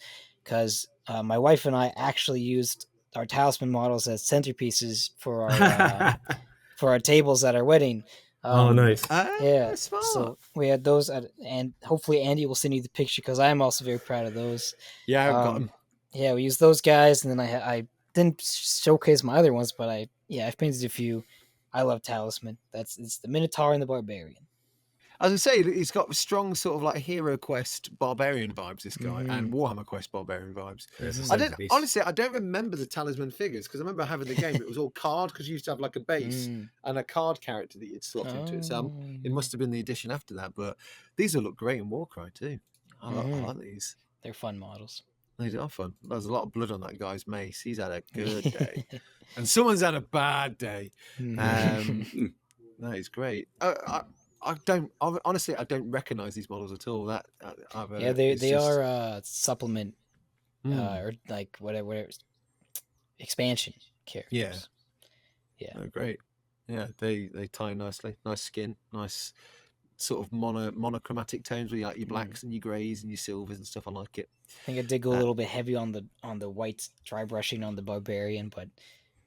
because my wife and I actually used our talisman models as centerpieces for our tables at our wedding. Nice. Yeah, smart. so we had those, and hopefully Andy will send you the picture because I am also very proud of those. Yeah, I've got them. Yeah, we used those guys, and then I didn't showcase my other ones, but I've painted a few. I love Talisman. It's the Minotaur and the Barbarian. As I say, he's got strong sort of like Hero Quest Barbarian vibes, this guy, and Warhammer Quest Barbarian vibes. I don't remember the Talisman figures because I remember having the game. It was all card because you used to have like a base and a card character that you'd slot into it. So it must have been the edition after that. But these will look great in Warcry too. I like these. They're fun models. They are fun. There's a lot of blood on that guy's mace. He's had a good day, and someone's had a bad day. That is great. I don't recognize these models at all. They are supplement or like whatever expansion characters. Yeah. Oh, great. Yeah, they tie nicely. Nice skin. Nice sort of monochromatic tones with like your blacks and your greys and your silvers and stuff. I like it. I think I did go a little bit heavy on the white dry brushing on the Barbarian, but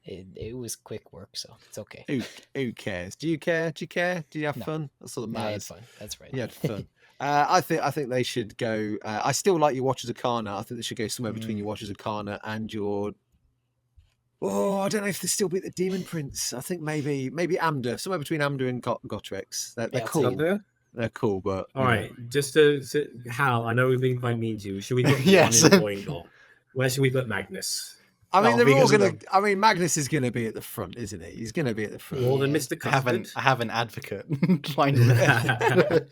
it was quick work, so it's okay. Who cares? Do you care? Do you care? Do you have fun? That's all that matters. I had fun. That's right. You had fun. I think they should go. I still like your Watchers of Karna. I think they should go somewhere between your Watchers of Karna and your. Oh, I don't know if they still beat the Demon Prince. I think maybe Amda, somewhere between Amda and Gotrex. They're cool. They're cool, but all right. Just to Hal, I know we've been quite mean to you. Should we put where should we put Magnus? I mean, they're all gonna. I mean, Magnus is gonna be at the front, isn't he? He's gonna be at the front. More than Mr. Custard. I have an advocate. Find it.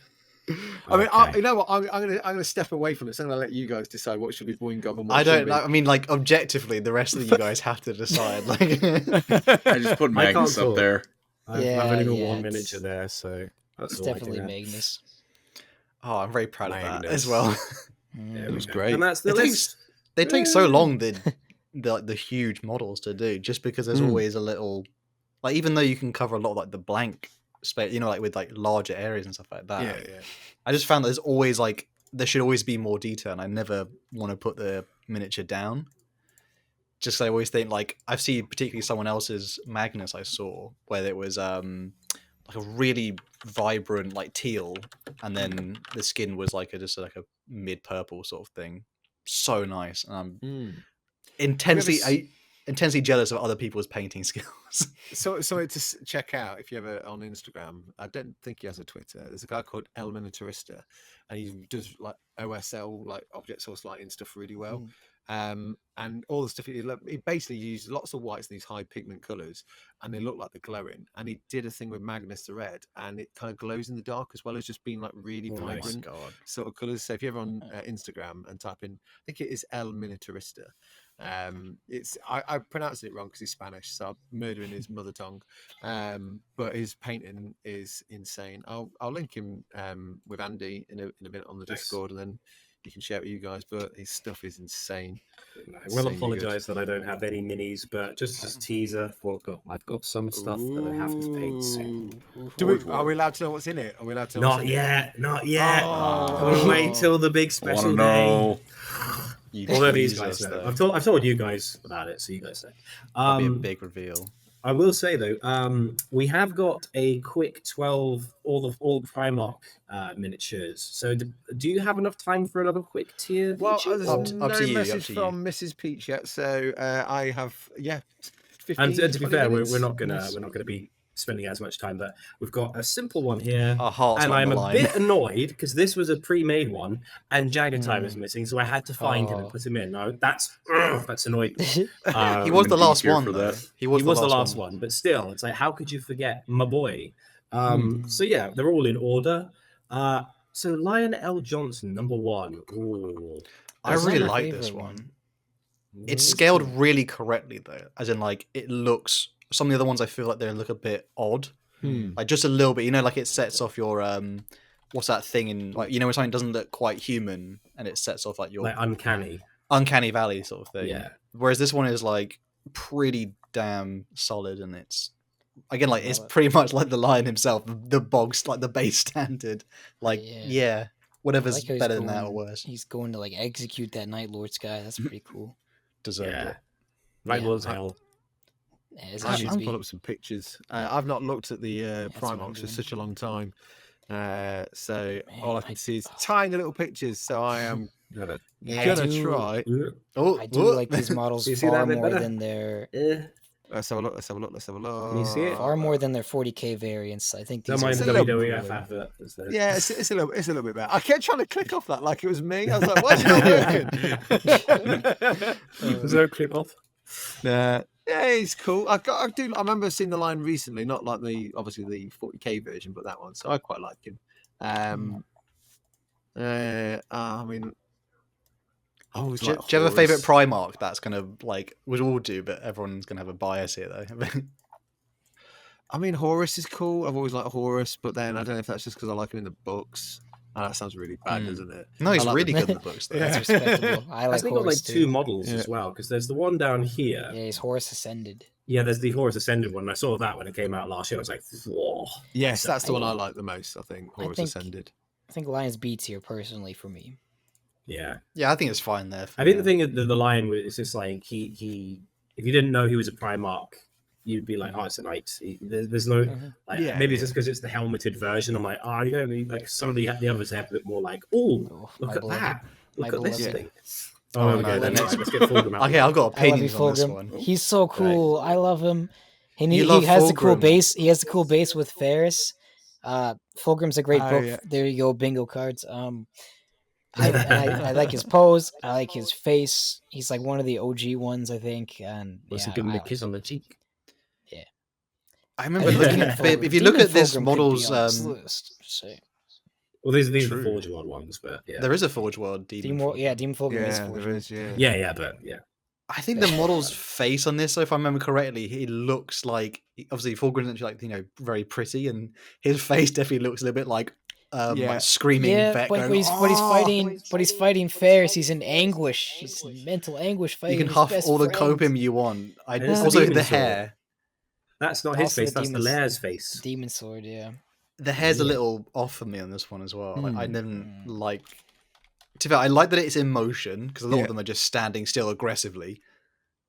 I mean, you know what? I'm gonna step away from this. I'm gonna let you guys decide what should be Boingob and what I don't. I mean, like objectively, the rest of you guys have to decide. Like, I just put Magnus up there. I've only got one miniature there, so that's definitely Magnus. Oh, I'm very proud of that as well. It was great. And that's the list. They take so long, the huge models to do, just because there's always a little, like, even though you can cover a lot of like the blank space, you know, like with like larger areas and stuff like that. Yeah. I just found there's always like there should always be more detail, and I never want to put the miniature down. Just I always think like I've seen particularly someone else's Magnus I saw where it was like a really vibrant like teal, and then the skin was like just like a mid purple sort of thing. So nice, and I'm intensely jealous of other people's painting skills. So to check out if you ever on Instagram. I don't think he has a Twitter. There's a guy called El Miniaturista, and he does like OSL, like object source lighting stuff really well. And all the stuff he basically uses lots of whites and these high pigment colors, and they look like they're glowing. And he did a thing with Magnus the Red, and it kind of glows in the dark as well as just being like really vibrant sort of colors. So if you're ever on Instagram and type in, I think it is El Miniaturista. It's I pronounced it wrong because he's Spanish, so I'm murdering his mother tongue. But his painting is insane. I'll link him with Andy in a minute on the Discord, and then you can share it with you guys. But his stuff is insane. I will apologise that I don't have any minis, but just as a teaser, I've got some stuff that I have to paint soon. Are we allowed to know what's in it? Are we allowed to know Not yet. Wait till the big special day. Although these guys know. I've told you guys about it, so you guys know. That'll be a big reveal. I will say though, we have got a quick 12 all the Primarch miniatures. So do you have enough time for another quick tier? Well, there's up no to you, message from Mrs. Peach yet, so I have 15. And to be fair, minutes. we're not gonna be spending as much time, but we've got a simple one here. Our heart's and not I'm on the a line. bit annoyed because this was a pre-made one and Jagatai was missing, so I had to find him and put him in. Now that's annoyed me. He was the last one for though. that. He was the last one, but still, it's like, how could you forget my boy? So yeah, they're all in order. So Lion L. Johnson, number 1. Ooh, I really like this one. It's scaled really correctly though, as in like it looks. Some of the other ones I feel like they look a bit odd, like just a little bit. You know, like it sets off your what's that thing in like when something doesn't look quite human and it sets off like your like uncanny valley sort of thing. Yeah. Whereas this one is like pretty damn solid, and it's again like it's pretty much like the Lion himself, the bogs like the base standard. Like whatever's better than that or worse. He's going to like execute that Night Lord's guy. That's pretty cool. Deserved it. Night Lord's hell. I need to pull up some pictures. I've not looked at the Primarchs for such a long time. So all I can see is tiny little pictures. So I am gonna try. I do like these models far more than their. Let's have a look. Can you see it? Far more than their 40k variants. I think these Don't mind the WWF advert. Yeah, it's a little bit better. I kept trying to click off that like it was me. I was like, why is it not working? There's no clip off. Nah. Yeah, it's cool. I remember seeing the Lion recently, not like obviously the 40k version, but that one. So I quite like him. I mean, do you have a favorite Primarch that's gonna like we all do, but everyone's gonna have a bias here though? I mean, Horus is cool. I've always liked Horus, but then I don't know if that's just because I like him in the books. Oh, that sounds really bad, doesn't it? No, he's really good in the books. Though. That's respectable. I like Horus got like 2 models as well, because there's the one down here. Yeah, he's Horus Ascended. Yeah, there's the Horus Ascended one. I saw that when it came out last year. I was like, whoa. Yes, that's the one I like the most, I think. Horus Ascended. I think Lion's B tier personally for me. Yeah. Yeah, I think it's fine there. I think the thing the Lion is just like he if you didn't know he was a Primarch, you'd be like, oh, it's a knight. There's no maybe it's just because it's the helmeted version. I'm like, oh, you know, like some of the others have a bit more like, oh, look at that. Look at this thing. Oh, okay, no, let's get Fulgrim out. Okay, I've got opinions on this one. He's so cool. Right. I love him. He has the cool base. He has the cool base with Ferris. Fulgrim's a great book. Yeah. There you go, bingo cards. I like his pose. I like his face. He's like one of the OG ones, I think. And give him a kiss on the cheek. Yeah, I remember looking at. If you look at this model's, well, these are the Forge World ones, but yeah, there is a Forge World Demon. Demon Fulgrim is Forge World. Yeah. I think the model's face on this, so if I remember correctly, he looks like obviously Fulgrim's actually like very pretty, and his face definitely looks a little bit like screaming. Yeah, but he's fighting Ferris. He's in anguish. He's in mental anguish fighting. You can huff all the copium you want. Also the hair. That's not his face. That's the Lair's face. Demon sword. Yeah. The hair's a little off for me on this one as well. Like, I didn't like. To be fair, I like that it's in motion because a lot of them are just standing still aggressively.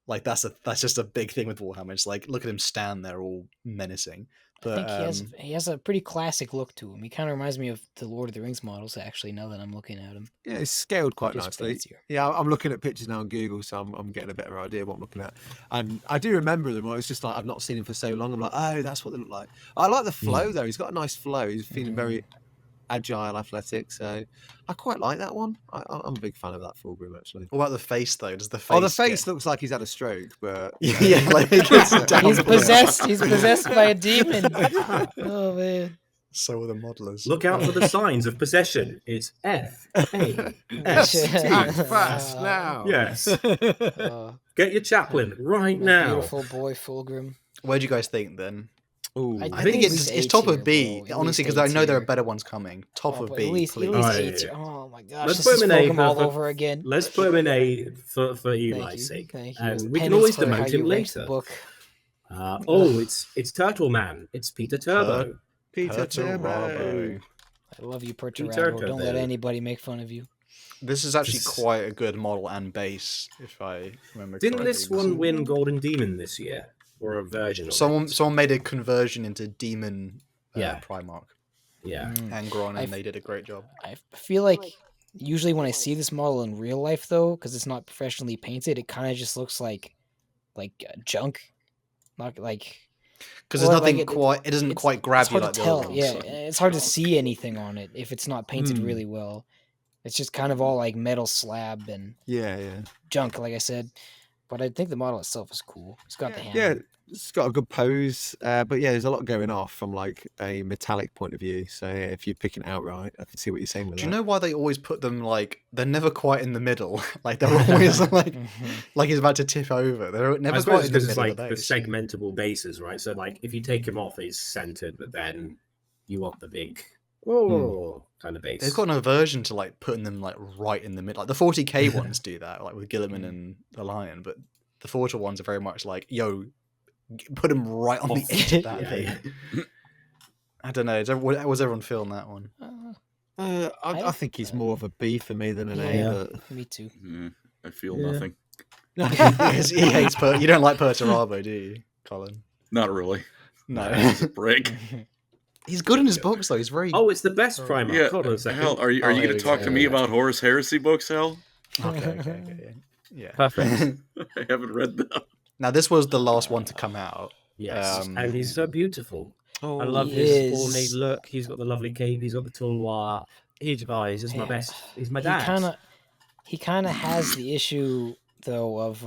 Like that's just a big thing with Warhammer. It's like look at him stand there all menacing. But I think he has a pretty classic look to him. He kind of reminds me of the Lord of the Rings models, actually, now that I'm looking at him. Yeah, it's scaled quite nicely. Fancier. Yeah, I'm looking at pictures now on Google, so I'm getting a better idea of what I'm looking at. And I do remember them. It's just like I've not seen him for so long. I'm like, oh, that's what they look like. I like the flow, though. He's got a nice flow. He's feeling very agile, athletic. So I quite like that one. I'm a big fan of that Fulgrim, actually. What about the face, though? Does the face? Oh, the face looks like he's had a stroke, but like he's possessed. He's possessed by a demon. Oh man. So are the modelers. Look out for the signs of possession. It's FAST. Fast now. Yes. Get your chaplain right now. Beautiful boy Fulgrim. Where do you guys think then? Ooh, I think it's top of B, honestly, because I know there are better ones coming. Top of B, please. Oh my gosh, let's put him in A all over again. Let's put him in A for Eli's sake, and we can always demote him later. It's Turtle Man. It's Peter Turbo. Peter Turbo. I love you, Perturabo. Don't let anybody make fun of you. This is actually quite a good model and base, if I remember. Didn't this one win Golden Demon this year? Or a version of someone made a conversion into Demon Primarch. Yeah. Angron, and they did a great job. I feel like usually when I see this model in real life, though, because it's not professionally painted, it kind of just looks like junk. Not like Because there's nothing it doesn't quite grab you like the other ones. Yeah, it's hard to see anything on it if it's not painted really well. It's just kind of all like metal slab and junk, like I said. But I think the model itself is cool. It's got the hammer. Yeah, it's got a good pose. But yeah, there's a lot going off from like a metallic point of view. So yeah, if you're picking it out right, I can see what you're saying with that. Do you know why they always put them like they're never quite in the middle? Like they're always like he's about to tip over. They're never quite in the middle. It's like the segmentable bases, right? So like if you take him off, he's centered, but then you want the big kind of base. They've got an aversion to like putting them like right in the middle. Like the 40k ones do that, like with Gilliman and the Lion, but the Forger ones are very much like, yo, put him right on the edge of that thing. I don't know. How was everyone feeling that one? I think he's more of a B for me than an A. But... Me too. I feel nothing. He hates You don't like Perturabo, do you, Colin? Not really. No. It's a break. He's good in his books, though. He's very... Oh, it's the best primer. Yeah. Hold on a second. Hell, are you going to talk to me about Horus Heresy books, Hal? Okay. Yeah. Perfect. I haven't read them. Now, this was the last one to come out. Yes, and he's so beautiful. Oh, I love his ornate look. He's got the lovely cape. He's got the tall huge eyes. He's my best. He's my dad. He kind of has the issue though of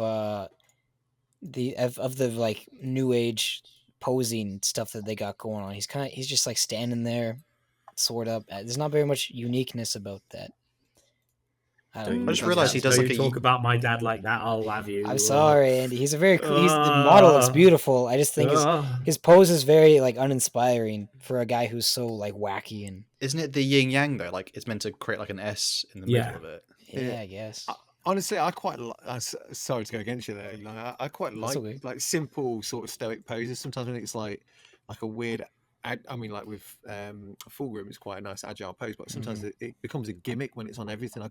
the like new age posing stuff that they got going on. He's just like standing there, sort of. There's not very much uniqueness about that. I just realized he does like talk about my dad like that. I'll have you. I'm sorry, Andy. He's a very cool. The model is beautiful. I just think his pose is very like uninspiring for a guy who's so like wacky and. Isn't it the yin yang though? Like it's meant to create like an S in the middle of it. Yeah, I guess. Honestly, I quite sorry to go against you there. I quite like simple sort of stoic poses. Sometimes I think it's like a weird. I mean, like with Full Room, it's quite a nice agile pose, but sometimes it becomes a gimmick when it's on everything.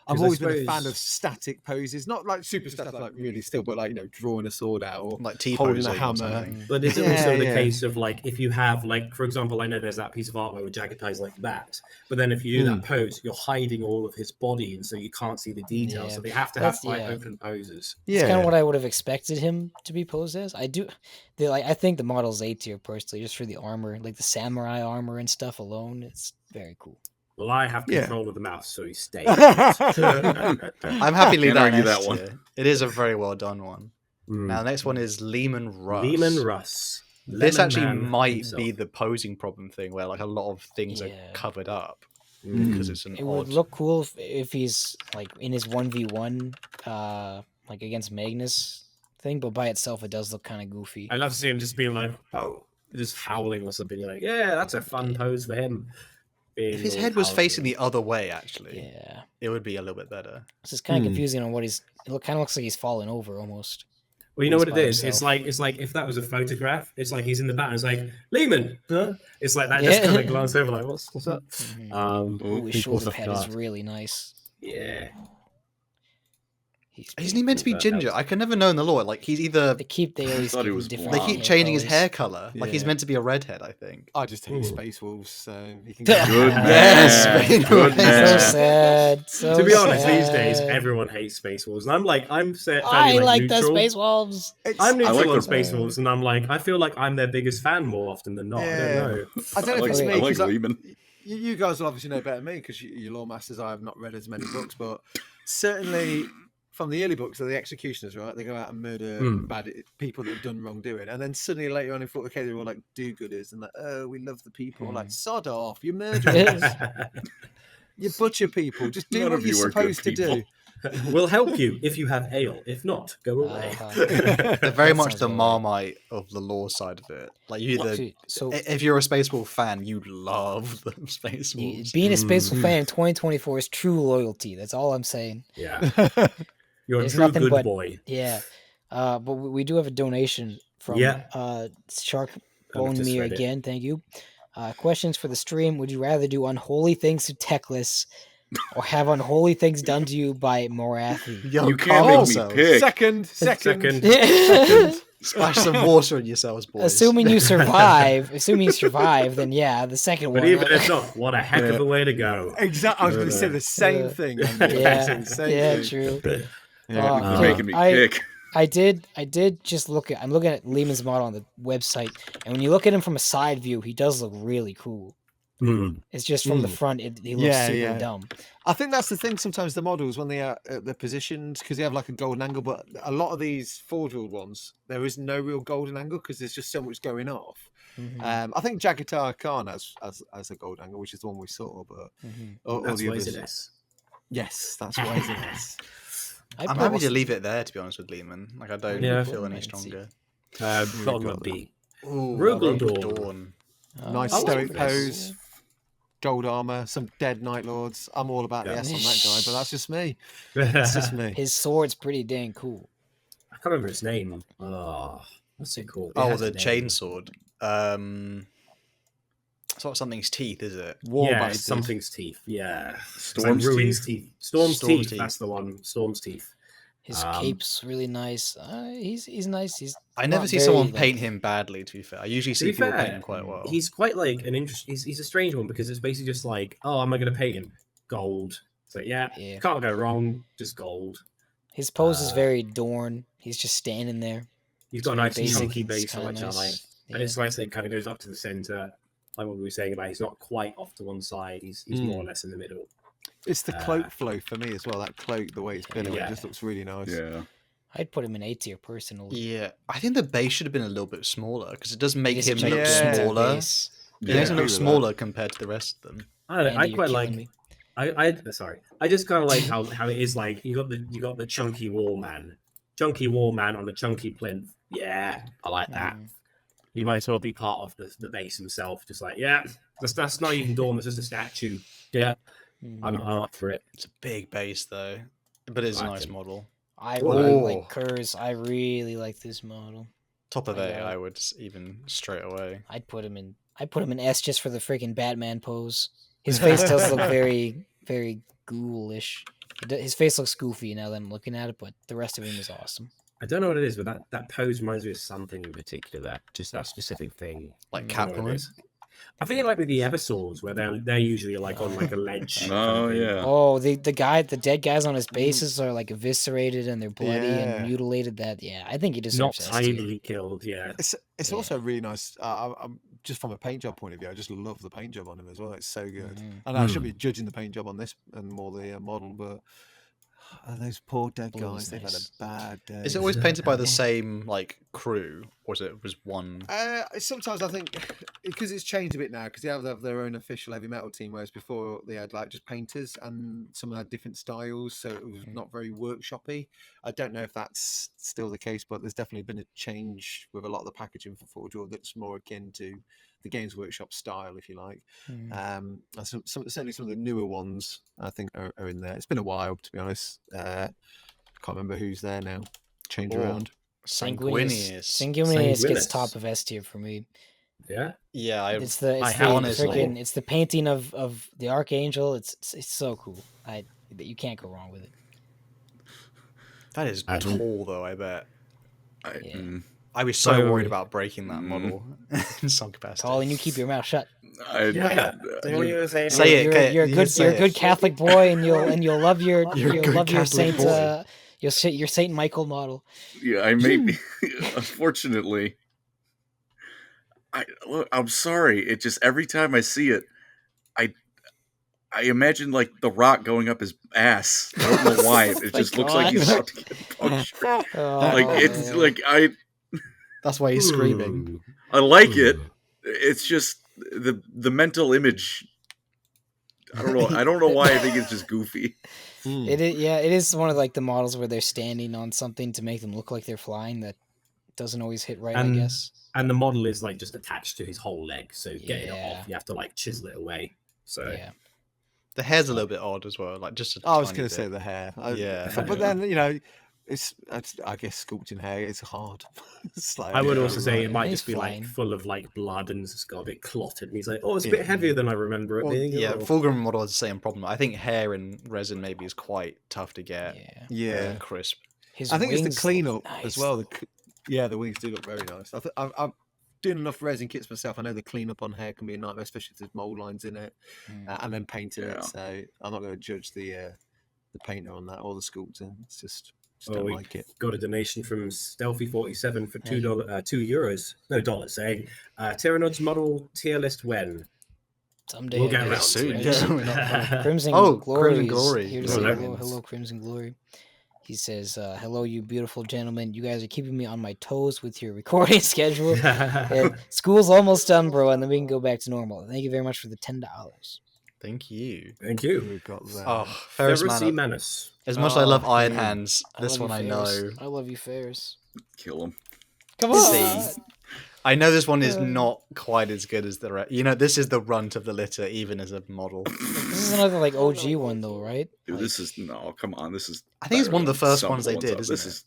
I've always been a fan of static poses, not like super static, like really still, but like drawing a sword out or like holding a hammer. But is it also the case of like if you have like, for example, I know there's that piece of artwork with jagged ties like that, but then if you do that pose, you're hiding all of his body, and so you can't see the details. Yeah. So they have to have quite open poses. It's kind of what I would have expected him to be posed as. I think the model's A tier personally, just for the armor, like the samurai armor and stuff alone. It's very cool. Well, I have control of the mouse, so he stays. I'm happy to argue that one. It is a very well done one. Now, the next one is Lehman Russ. Lehman Russ. This actually might be the posing problem thing, where like a lot of things are covered up because it's an. It would look cool if he's like in his 1v1, like against Magnus thing, but by itself, it does look kind of goofy. I'd love to see him just being like, just howling or something. Like, yeah, that's a fun pose for him. If his head was facing the other way, actually, it would be a little bit better. It's just kind of confusing on what it kind of looks like he's falling over almost. Well, you know what it is? Himself. It's like if that was a photograph, it's like he's in the back and it's like, Lehman! Huh? It's like that, just kind of glance over like, what's up? His shoulder pad is really nice. Yeah. Isn't he meant to be ginger? I can never know in the lore. Like he's either they keep changing his hair color. Like he's meant to be a redhead. I think. I just hate Space Wolves, so he can. Good man. Good man. So sad. To be honest, these days everyone hates Space Wolves, and I'm I like the Space Wolves. I'm neutral on Space Wolves, and I'm like, I feel like I'm their biggest fan more often than not. I don't know. I don't know if it's me. I like Lehman. You guys will obviously know better than me because you're lore masters. I have not read as many books, but certainly. From the early books, they're the executioners, right? They go out and murder bad people that have done wrongdoing, and then suddenly later on in 40k, they're all like do-gooders and like, oh, we love the people. Like, sod off, you're murderers. You butcher people. Just do what you're supposed to do. We'll help you if you have ale. If not, go away. They're very much the Marmite of the lore side of it. Like if you're a Space Wolf fan, you love the Space Wolves. Being a Space Wolf fan in 2024 is true loyalty. That's all I'm saying. Yeah. You're a true good boy. Yeah. But we do have a donation from Shark Bone Me again. Thank you. Questions for the stream. Would you rather do unholy things to Teclis or have unholy things done to you by Morathi? Yo, you can't make me pick. Second. Splash some water in yourselves, boys. Assuming you survive, then yeah, the second one. But even if not, what a heck of a way to go. Exactly. I was going to say the same thing. True. You're making me pick. I did just look at. I'm looking at Lehman's model on the website, and when you look at him from a side view, he does look really cool. It's just from the front, he looks super dumb. I think that's the thing. Sometimes the models, when they are they're positioned, because they have like a golden angle, but a lot of these Forge World ones, there is no real golden angle because there's just so much going off. I think Jagatar Khan has a gold angle, which is the one we saw, but all the others. Yes, that's why it's an S. I'm happy to leave it there, to be honest with Lehman. Like, I don't feel any stronger. B. Ruggle Dawn. Nice stoic pose. Gold armor, some dead Night Lords. I'm all about the S on that guy, but that's just me. That's just me. His sword's pretty dang cool. I can't remember his name. Oh, what's it called? The chainsword. It's not something's teeth, is it? Something's teeth. Yeah. Storm's teeth. Storm's teeth. That's the one. Storm's teeth. His cape's really nice. He's nice. I never see someone paint him badly. To be fair, I usually see people paint him quite well. He's quite like an he's a strange one because it's basically just like, oh, am I going to paint him gold? So yeah, can't go wrong. Just gold. His pose is very Dorn. He's just standing there. He's got a nice chunky base, which I like, and it's nice that it kind of goes up to the center. Like what we were saying about, he's not quite off to one side. He's more or less in the middle. It's the cloak flow for me as well. That cloak, the way it's been, it just looks really nice. Yeah. I'd put him in A tier personally. Yeah, I think the base should have been a little bit smaller because it does make him look smaller. It makes him look smaller compared to the rest of them. I don't know. I quite like. I just kind of like how it is like you got the chunky wall man on the chunky plinth. Yeah, I like that. He might as well be part of the base himself. Just like that's not even Dawn. That's just a statue. Yeah. I'm up for it. It's a big base though, but it's a nice model. I really like Kurz. I really like this model. Top of A, I would even straight away. I'd put him in S just for the freaking Batman pose. His face does look very, very ghoulish. His face looks goofy now that I'm looking at it, but the rest of him is awesome. I don't know what it is, but that pose reminds me of something in particular. That specific thing, like Catwoman. I think like with the Everswords, where they're usually like on like a ledge. Oh yeah. Oh, the dead guys on his bases are like eviscerated and they're bloody and mutilated. I think he deserves not tidily killed. Yeah, it's also really nice. I'm just from a paint job point of view, I just love the paint job on him as well. It's so good. And I should be judging the paint job on this and more the model, but those poor dead guys, they've had a bad day. Is it always painted by the same like crew, or was one? Sometimes I think because it's changed a bit now because they have their own official heavy metal team, whereas before they had like just painters and some had different styles, so it was not very workshoppy. I don't know if that's still the case, but there's definitely been a change with a lot of the packaging for Forge World that's more akin to the Games Workshop style, if you like. Certainly some of the newer ones I think are in there. It's been a while, to be honest. Can't remember who's there now. Change around. Sanguinius gets top of S tier for me. Yeah, it's the painting of the Archangel. It's so cool. You can't go wrong with it. That is tall though. I bet. I was so worried about breaking that model in some capacity. Colin, you keep your mouth shut. Say it. You're a good Catholic boy, and you'll love your Saint your Saint Michael model. Yeah, I may be. Unfortunately, I'm sorry. It just every time I see it, I imagine like The Rock going up his ass. I don't know why. It just looks like he's about to get punched. That's why he's screaming. I like it. It's just the mental image. I don't know why I think it's just goofy. It is one of like the models where they're standing on something to make them look like they're flying. That doesn't always hit right, I guess. And the model is like just attached to his whole leg, so getting it off, you have to like chisel it away. So the hair's a little bit odd as well. Like just I was going to say the hair. But then it's I guess sculpting hair is hard. It's like, I would also say it might just be like full of like blood and it's got a bit clotted. And he's like, it's a bit heavier than I remember it being. Yeah, full-grown model has the same problem. I think hair in resin maybe is quite tough to get. Crisp. I think it's the cleanup as well. The wings do look very nice. I've doing enough resin kits myself. I know the cleanup on hair can be a nightmare, especially if there's mold lines in it, and then painting it. So I'm not going to judge the painter on that or the sculptor. It's just don't like it. Got a donation from Stealthy47 for €2. No, dollars, saying Tyrannod's model tier list when? Someday. We'll get around soon. Crimson Glory. Crimson Glory. Here to say hello, Crimson Glory. He says, hello, you beautiful gentlemen. You guys are keeping me on my toes with your recording schedule. And school's almost done, bro, and then we can go back to normal. Thank you very much for the $10. Thank you. Thank you. We've got that. Oh, Ferrus Manus. As much as I love Iron Hands, this one I know. I love you, Ferrus. Kill him. Come on. See, I know this one is not quite as good as the rest. You know, this is the runt of the litter, even as a model. This is another like OG one, though, right? Dude, this is no. Come on, this is. I think it's one of the first ones they did, isn't it?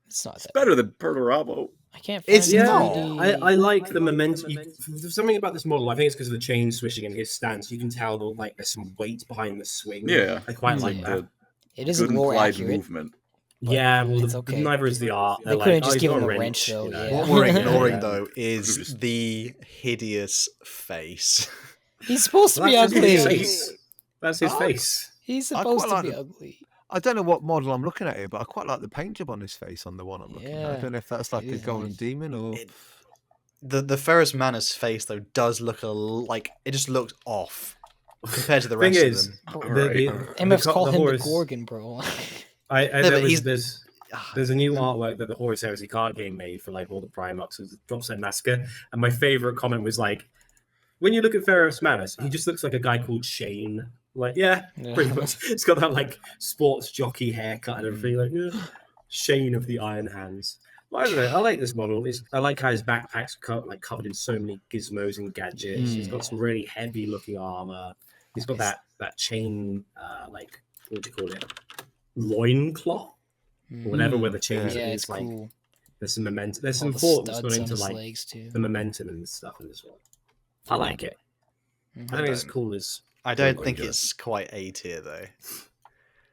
It's not It's that better than Perturabo. I can't find It's the not. 3D. I like the momentum. There's something about this model. I think it's because of the chain swishing and his stance. You can tell that like there's some weight behind the swing. Yeah, I quite like that. It isn't Good lore implied accurate. movement. Yeah, well, it's okay. neither is the art. They couldn't just give him a wrench, though. you know? Yeah. What we're ignoring, though, is the hideous face. He's supposed to be That's ugly. his face. That's his face. He's I supposed quite to be like ugly. I don't know what model I'm looking at here, but I quite like the paint job on his face on the one I'm looking at. I Yeah, don't know if that's like it a is golden nice. demon or. The Ferrus Manus face, though, does look like it just looks off compared to the Thing rest is, of them. MF's call him the Horus- Gorgon, bro. There's a new artwork that the Horus Heresy card game made for like all the Primarchs. It drops in Massacre, and my favorite comment was like, when you look at Ferrus Manus, he just looks like a guy called Shane. Like, yeah, pretty much. It's got that like sports jockey haircut and everything. Like, yeah. Shane of the Iron Hands. Well, I don't know. I like this model. I like how his backpack's covered in so many gizmos and gadgets. He's got some really heavy looking armor. He's got that chain, like what do you call it, loincloth or whatever, where the chains. Yeah, Is it's like, cool. There's some momentum. There's some the thought that's studs gone on into his like legs, too. the momentum and stuff in this one. I like it. I think it's cool as. I don't think it's quite A tier, though.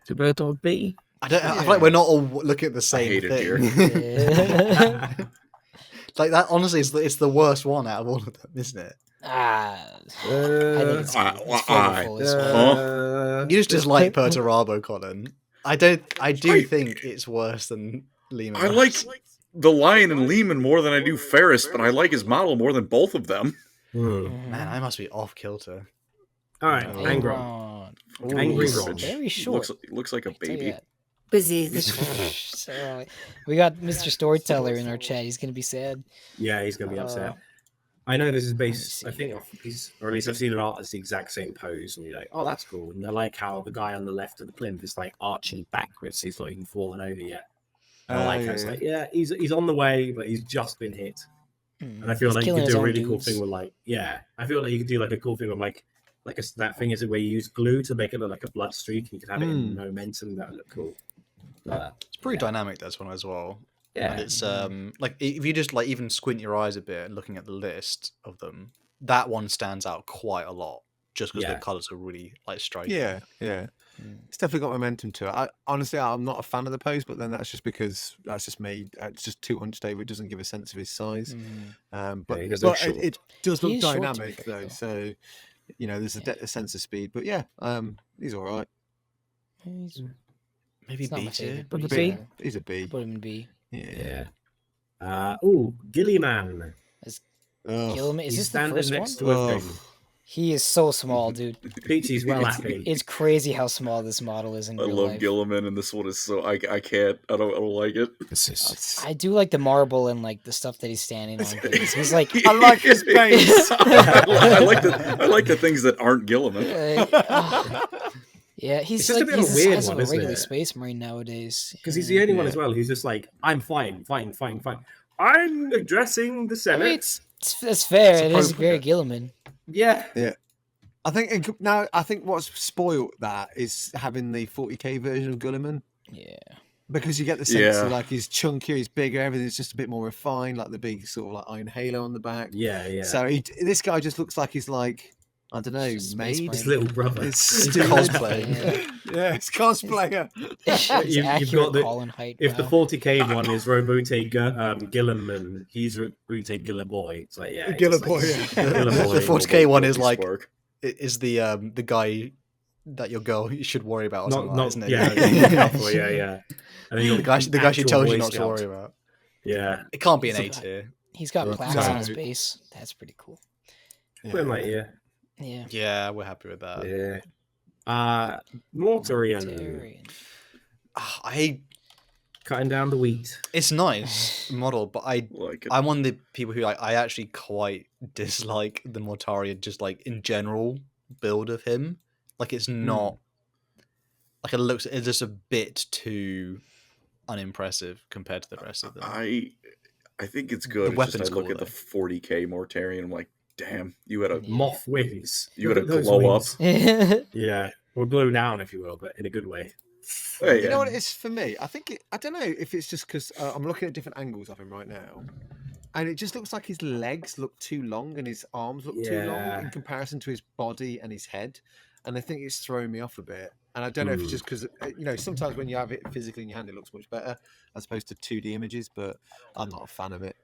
To bird or B? I feel like we're not all looking at the same thing. Like that, honestly, it's the worst one out of all of them, isn't it? I think it's flavorful as well. You just like Perturabo, Colin. I do think it's worse than Lehman. I like the Lion and Lehman more than I do Ferris, but I like his model more than both of them. Man, I must be off kilter. All right, Angron. Angry He's Ron. very short. Looks like a baby. Busy. So, we got Mr. Storyteller in our chat. He's gonna be sad. Yeah, he's gonna be upset. I know this is based, I think, off piece, or at least I've seen an art that's the exact same pose, and you're like, oh, that's cool. And I like how the guy on the left of the plinth is like arching backwards. He's not even fallen over yet. And I like how it's like, yeah, he's on the way, but he's just been hit. And I feel He's like you killing could his do a own really cool dudes. thing with like, I feel like you could do like a cool thing with like that thing is it where you use glue to make it look like a blood streak, and you could have it in momentum. That would look cool. It's pretty dynamic, this one as well. Yeah. And it's like if you just like even squint your eyes a bit and looking at the list of them, that one stands out quite a lot just because the colours are really like striking. Yeah. It's definitely got momentum to it. Honestly, I'm not a fan of the pose, but then that's just because that's just me. It's just too hunched over. It doesn't give a sense of his size. But he does look short. it does He look is short, to be dynamic fair, though. though. So there's a sense of speed. But yeah, he's all right. He's Maybe not B my tier. favorite, but B? he's He's a B. put him in B. Yeah. Gillyman. Oh, Gilliman, is He's this the standing first next one? to a Oh. thing. He is so small, dude. Peachy's well happy. It's crazy how small this model is in I real love life. Gilliman, and this one is so I can't. I don't like it. I do like the marble and like the stuff that he's standing on. He's like, I like his face. I like the things that aren't Gilliman. yeah, he's It's just like a bit of he's a the weird size one, of a isn't regular it? space marine nowadays. Because he's the only one as well who's just like, I'm fine. I'm addressing the Senate. I mean, it's fair. It is very appropriate. Gilliman. Yeah. I think what's spoiled that is having the 40k version of Gulliman. Yeah. Because you get the sense Yeah. of like he's chunkier, he's bigger, everything's just a bit more refined, like the big sort of like iron halo on the back. Yeah. So this guy just looks like he's like, I don't know, Just a space made. marine. His little brother. It's It's stupid. cosplay. Yeah, it's cosplayer. It's You've accurate got the- Colin height. If the wow. 40k one is Robute Gilliman, he's Robute Gillaboy. It's like, Gillaboy, yeah. Gillaboy. The 40k one is Bucky like Spark. is the guy that your girl you should worry about, or something not isn't it? yeah, yeah. And then the guy she tells you not to worry about. Yeah, it can't be an A tier. He's got plaques on his base. That's pretty cool. Yeah, we're happy with that. Yeah. Mortarian. I cutting down the wheat. It's nice model, but I'm one of the people who I actually quite dislike the Mortarian, just like in general build of him. Like it's not like it's just a bit too unimpressive compared to the rest of them. I think it's good. The weapons I look at the 40k Mortarian. I'm like, damn, you had a moth wings. You had a glow up. Yeah, or blow down, if you will, but in a good way. You know what it is for me? I don't know if it's just because I'm looking at different angles of him right now, and it just looks like his legs look too long and his arms look too long in comparison to his body and his head, and I think it's throwing me off a bit. And I don't know if it's just because sometimes when you have it physically in your hand, it looks much better as opposed to 2D images, but I'm not a fan of it.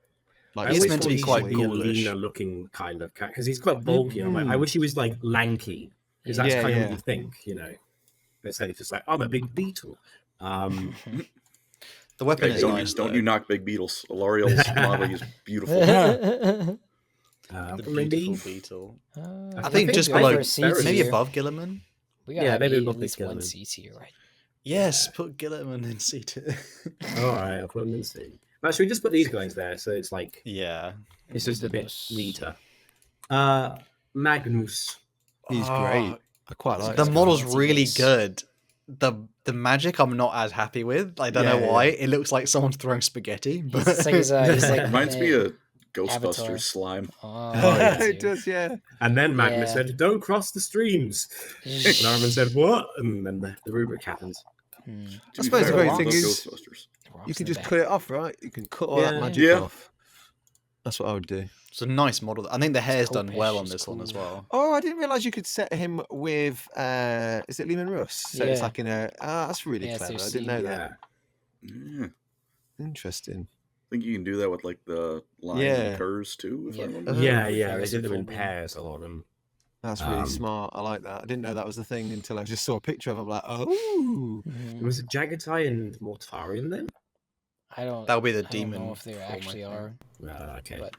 Like he's meant to be quite ghoulish looking kind of cat because he's quite bulky. I'm like, I wish he was like lanky because that's kind of what you think, Let's say it's just like, I'm a big beetle. The weapon is nice. Don't you knock big beetles? L'Oreal's model is beautiful. The beautiful beetle. I think just below, maybe above Gilliman. We got maybe at least one C tier, right? Yes, put Gilliman in C tier. All right, I'll put him in C. Well, should we just put these guys there? So it's like, it's just a bit neater. Magnus. He's great. I quite like the model's really good. The magic I'm not as happy with. I don't know why. It looks like someone's throwing spaghetti. But he's like reminds me of Ghostbusters slime. It does, yeah. And then Magnus said, "Don't cross the streams." And Armin said, "What?" And then the rubric happens. I suppose the great thing is you can just cut it off, right? You can cut all that magic off. That's what I would do. It's a nice model. I think the hair's done well on this one as well. Oh, I didn't realise you could set him with, is it Lehman Russ? So it's like in a, that's really clever. I didn't know that. Yeah. Interesting. I think you can do that with like the lines and curves too. If I remember. They did them in pairs, a lot of them. That's really smart. I like that. I didn't know that was the thing until I just saw a picture of it. I'm like, oh. Was it Jagatai and Mortarian then? That would be the demon. I don't know if they actually are. Okay. But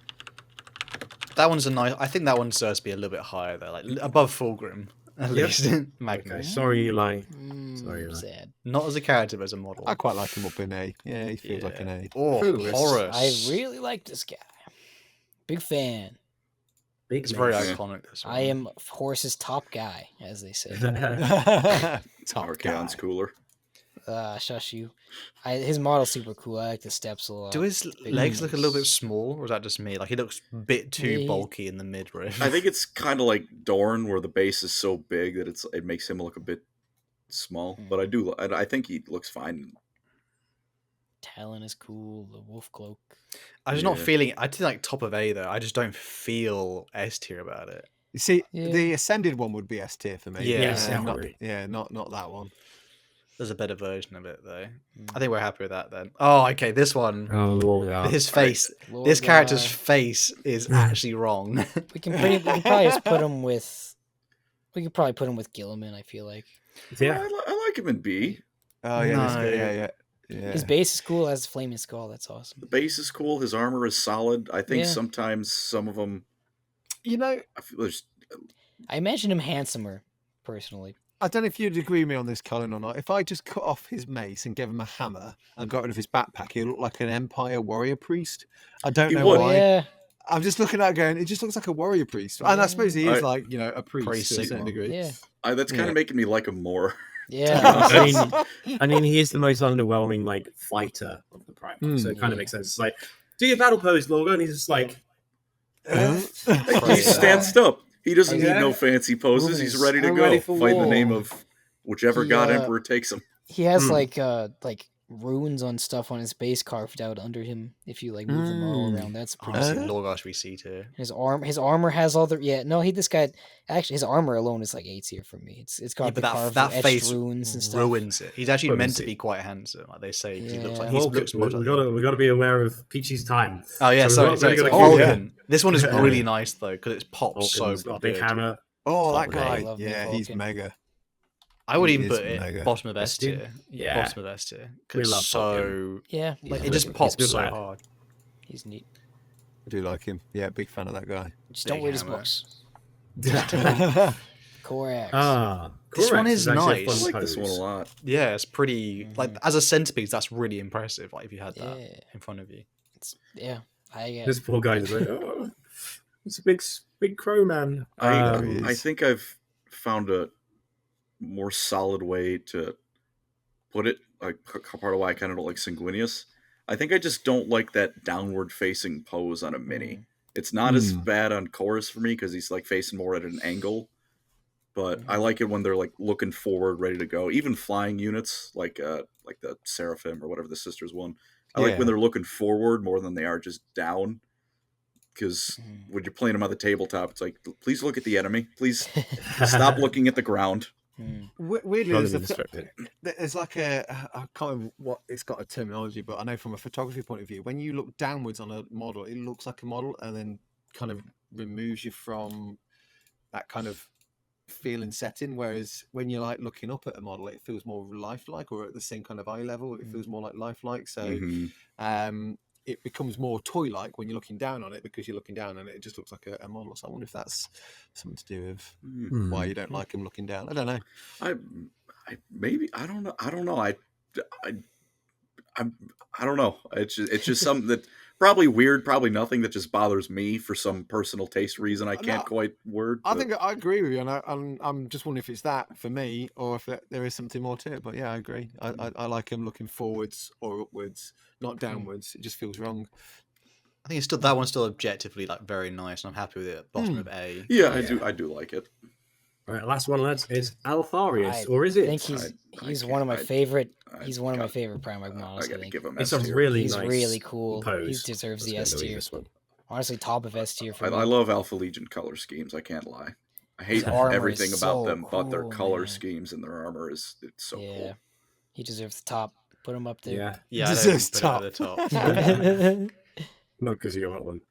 that one's a nice. I think that one deserves to be a little bit higher though, like above Fulgrim at least. Magnus. Okay. Sorry, Eli. Sad. Not as a character, but as a model. I quite like him up in A. Yeah, he feels like an A. Oh, Horus. I really like this guy. Big fan. It's very iconic. This one. I am Horus's top guy, as they say. Archaon's cooler. Shush you. His model's super cool. I like the steps a lot. Do his legs look a little bit small, or is that just me? Like he looks a bit too bulky in the midriff. I think it's kind of like Dorn, where the base is so big that it makes him look a bit small. But I think he looks fine. Talon is cool. The wolf cloak. I'm just not feeling. I did like top of A though. I just don't feel S tier about it. You see, the ascended one would be S tier for me. Not that one. There's a better version of it though. I think we're happy with that then. Oh, okay, this one. Oh, Lord God. His face. This character's face is actually wrong. We can probably just put him with. We could probably put him with Gilliman. I feel like. Yeah, I like him in B. Oh yeah, yeah. His base is cool. Has a flaming skull. That's awesome. The base is cool. His armor is solid. I think sometimes some of them. I feel I imagine him handsomer, personally. I don't know if you'd agree with me on this, Colin, or not. If I just cut off his mace and gave him a hammer and got rid of his backpack, he'd look like an Empire warrior priest. I don't know why. Yeah. I'm just looking at it going, it just looks like a warrior priest. And I suppose he is like, a priest to a certain degree. Yeah. That's kind of making me like him more. Yeah. I mean, he is the most underwhelming, like, fighter of the Primarch, so it kind of makes sense. It's like, do your battle pose, logo, and he's just like... He stands up. He doesn't need no fancy poses. He's ready to go. Fight in the name of whichever god emperor takes him. He has like runes on stuff on his base carved out under him. If you like move them all around, that's pretty cool. Lorgosh we see too. His armor has all the this guy actually his armor alone is like A tier for me. It's got the carved that face runes and stuff. Ruins it. He's actually meant to be quite handsome, like they say. He looks like we got to be aware of Peachy's time. Oh yeah, sorry. This one is really nice though because it's popped so got a big hammer. Oh, that guy! Yeah, he's mega. I would even is put it mega. bottom of S S tier? tier. Yeah. Bottom of S tier. We love So Yeah, like, He's it just a pops good so lad. hard. he's neat. I do like him. Yeah, big fan of that guy. Just don't Big read his hammer. books. Yeah, Correct. This one Corax is actually a nice. fun I like this one a pose. lot. Yeah, it's pretty like as a centerpiece. That's really impressive. Like if you had that Yeah. in front of you. Yeah, I This poor guy is like, oh, it's a big crow man. I think I've found a more solid way to put it. Like part of why I kind of don't like Sanguinius. I think I just don't like that downward facing pose on a mini. It's not as bad on Chorus for me because he's like facing more at an angle. But I like it when they're like looking forward, ready to go. Even flying units like the Seraphim or whatever the Sisters one. I like when they're looking forward more than they are just down. Because when you're playing them on the tabletop, it's like, please look at the enemy. Please stop looking at the ground. weirdly, Rather there's, than there's like I can't remember what it's got a terminology, but I know from a photography point of view, when you look downwards on a model, it looks like a model, and then kind of removes you from that kind of feel and setting. Whereas when you're like looking up at a model, it feels more lifelike, or at the same kind of eye level, it feels more like lifelike. So it becomes more toy-like when you're looking down on it, because you're looking down and it just looks like a model. So I wonder if that's something to do with why you don't like him looking down. I don't know. I don't know. I don't know. It's just something that probably weird, probably nothing that just bothers me for some personal taste reason. I can't quite word. I think I agree with you, and I'm just wondering if it's that for me, or if there is something more to it. But yeah, I agree. I like him looking forwards or upwards, not downwards. It just feels wrong. I think it's still that one's still objectively like very nice, and I'm happy with it. Bottom of A. Yeah, I do like it. All right, last one, lads, is Alfarius, I or is it? think he's one of my favorite. He's one of my favorite Primarch models. I gotta give him It's S a tier. really He's nice really cool. pose. He deserves the Let's S go tier. this one. Honestly, top of S tier for I me. love Alpha Legion color schemes. I can't lie. I hate His armor everything is about so them, but their cool, color man. schemes and their armor it's so cool. He deserves the top. Put him up there. Yeah, Yeah, I Deserves don't put it at the top. not because you got one.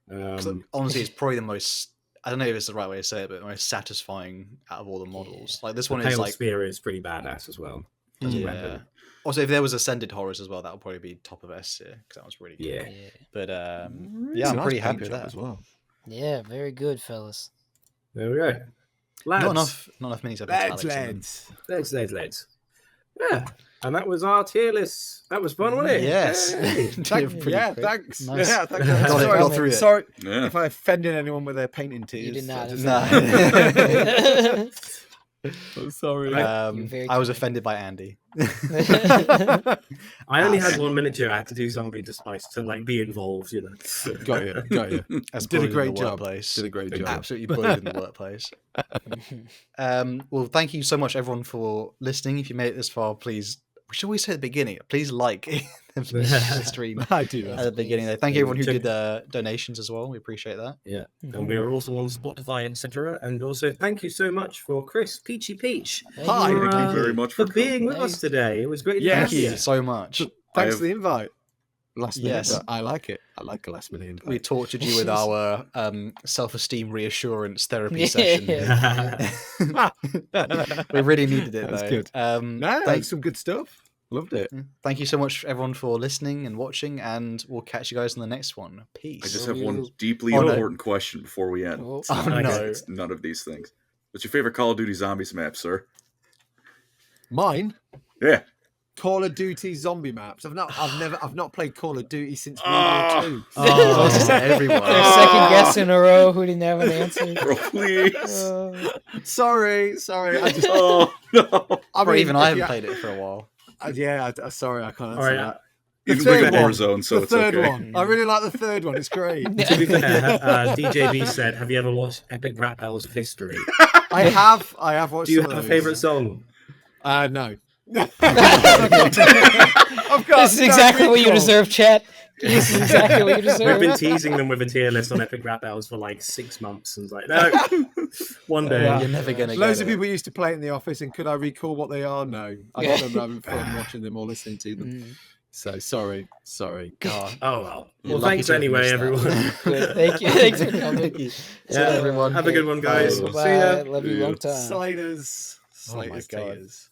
Honestly, it's probably the most. I don't know if it's the right way to say it, but the most satisfying out of all the models. Like this one Pale is like, Spear is pretty badass as well. As a yeah. weapon. Also, if there was Ascended Horrors as well, that would probably be top of S tier because that was really good. Yeah. But It's yeah, a I'm nice pretty paint happy with job that as well. Yeah, very good, fellas. There we go. Lads, Not enough minis have Lads, italics in them. lads. Yeah, and that was our tier list. That was fun, wasn't it? Yes. Hey. Yeah, thanks. Nice. Yeah, thanks. Got it, Sorry, got through it. sorry Yeah. if I offended anyone with their painting tears. You did not. No. I'm sorry. very I was kind. offended by Andy. I only had 1 minute to. I had to do something just nice to like be involved, you know. Got you. As Did a bullied in great the job. workplace. Did a great job. Absolutely bullied in the workplace. Well, thank you so much, everyone, for listening. If you made it this far, please. We should always say at the beginning. Please like the stream I do. at the beginning. There. Thank you, everyone who did donations as well. We appreciate that. Yeah, and we're also on Spotify, etc. And also, thank you so much for Chris Peachy Peach. Hi. for, Thank you very much for for being with coming. us today. It was great. Yeah, to Thank have you so much. Thanks for the invite. Last minute. Yes. But I like it. I like a last minute invite. We tortured you with our self-esteem reassurance therapy Yeah. session. We really needed it. That's though. good. No, Thanks. some good stuff. Loved it. Thank you so much, everyone, for listening and watching, and we'll catch you guys in the next one. Peace. I just have one deeply Oh, no. important question before we end. Oh, Oh, no. It's none of these things. What's your favorite Call of Duty Zombies map, sir? Mine. Yeah. Call of Duty zombie maps. I've not played Call of Duty since World Ah. War II. Oh, this is everyone. Their second guess in a row who didn't have an answer. Bro, please. Sorry. I just. Oh, no. Or even I haven't yeah, played it for a while. sorry, I can't All answer right. that. Even third with one. Warzone, so The it's third okay. one. I really like the third one. It's great. To be fair, DJB said, "Have you ever watched Epic Rap Battles of History? I have watched. Do you some have of a those. favorite song?" No. This is exactly what you deserve, chat. This is exactly what you We've deserve. been teasing them with a tier list on Epic Rap Battles for like 6 months, and it's like, no, one day. Yeah. You're never going to get Loads of it. people used to play it in the office, and could I recall what they are? No. I just remember having fun watching them or listening to them. So sorry. God. Oh well. You're Well, lucky thanks to have anyway, missed everyone. Good. Thank you. Thanks for coming. Thank you. Yeah, everyone. Have a good one, guys. Bye. See ya. Love you long time. Sliders. Slaters.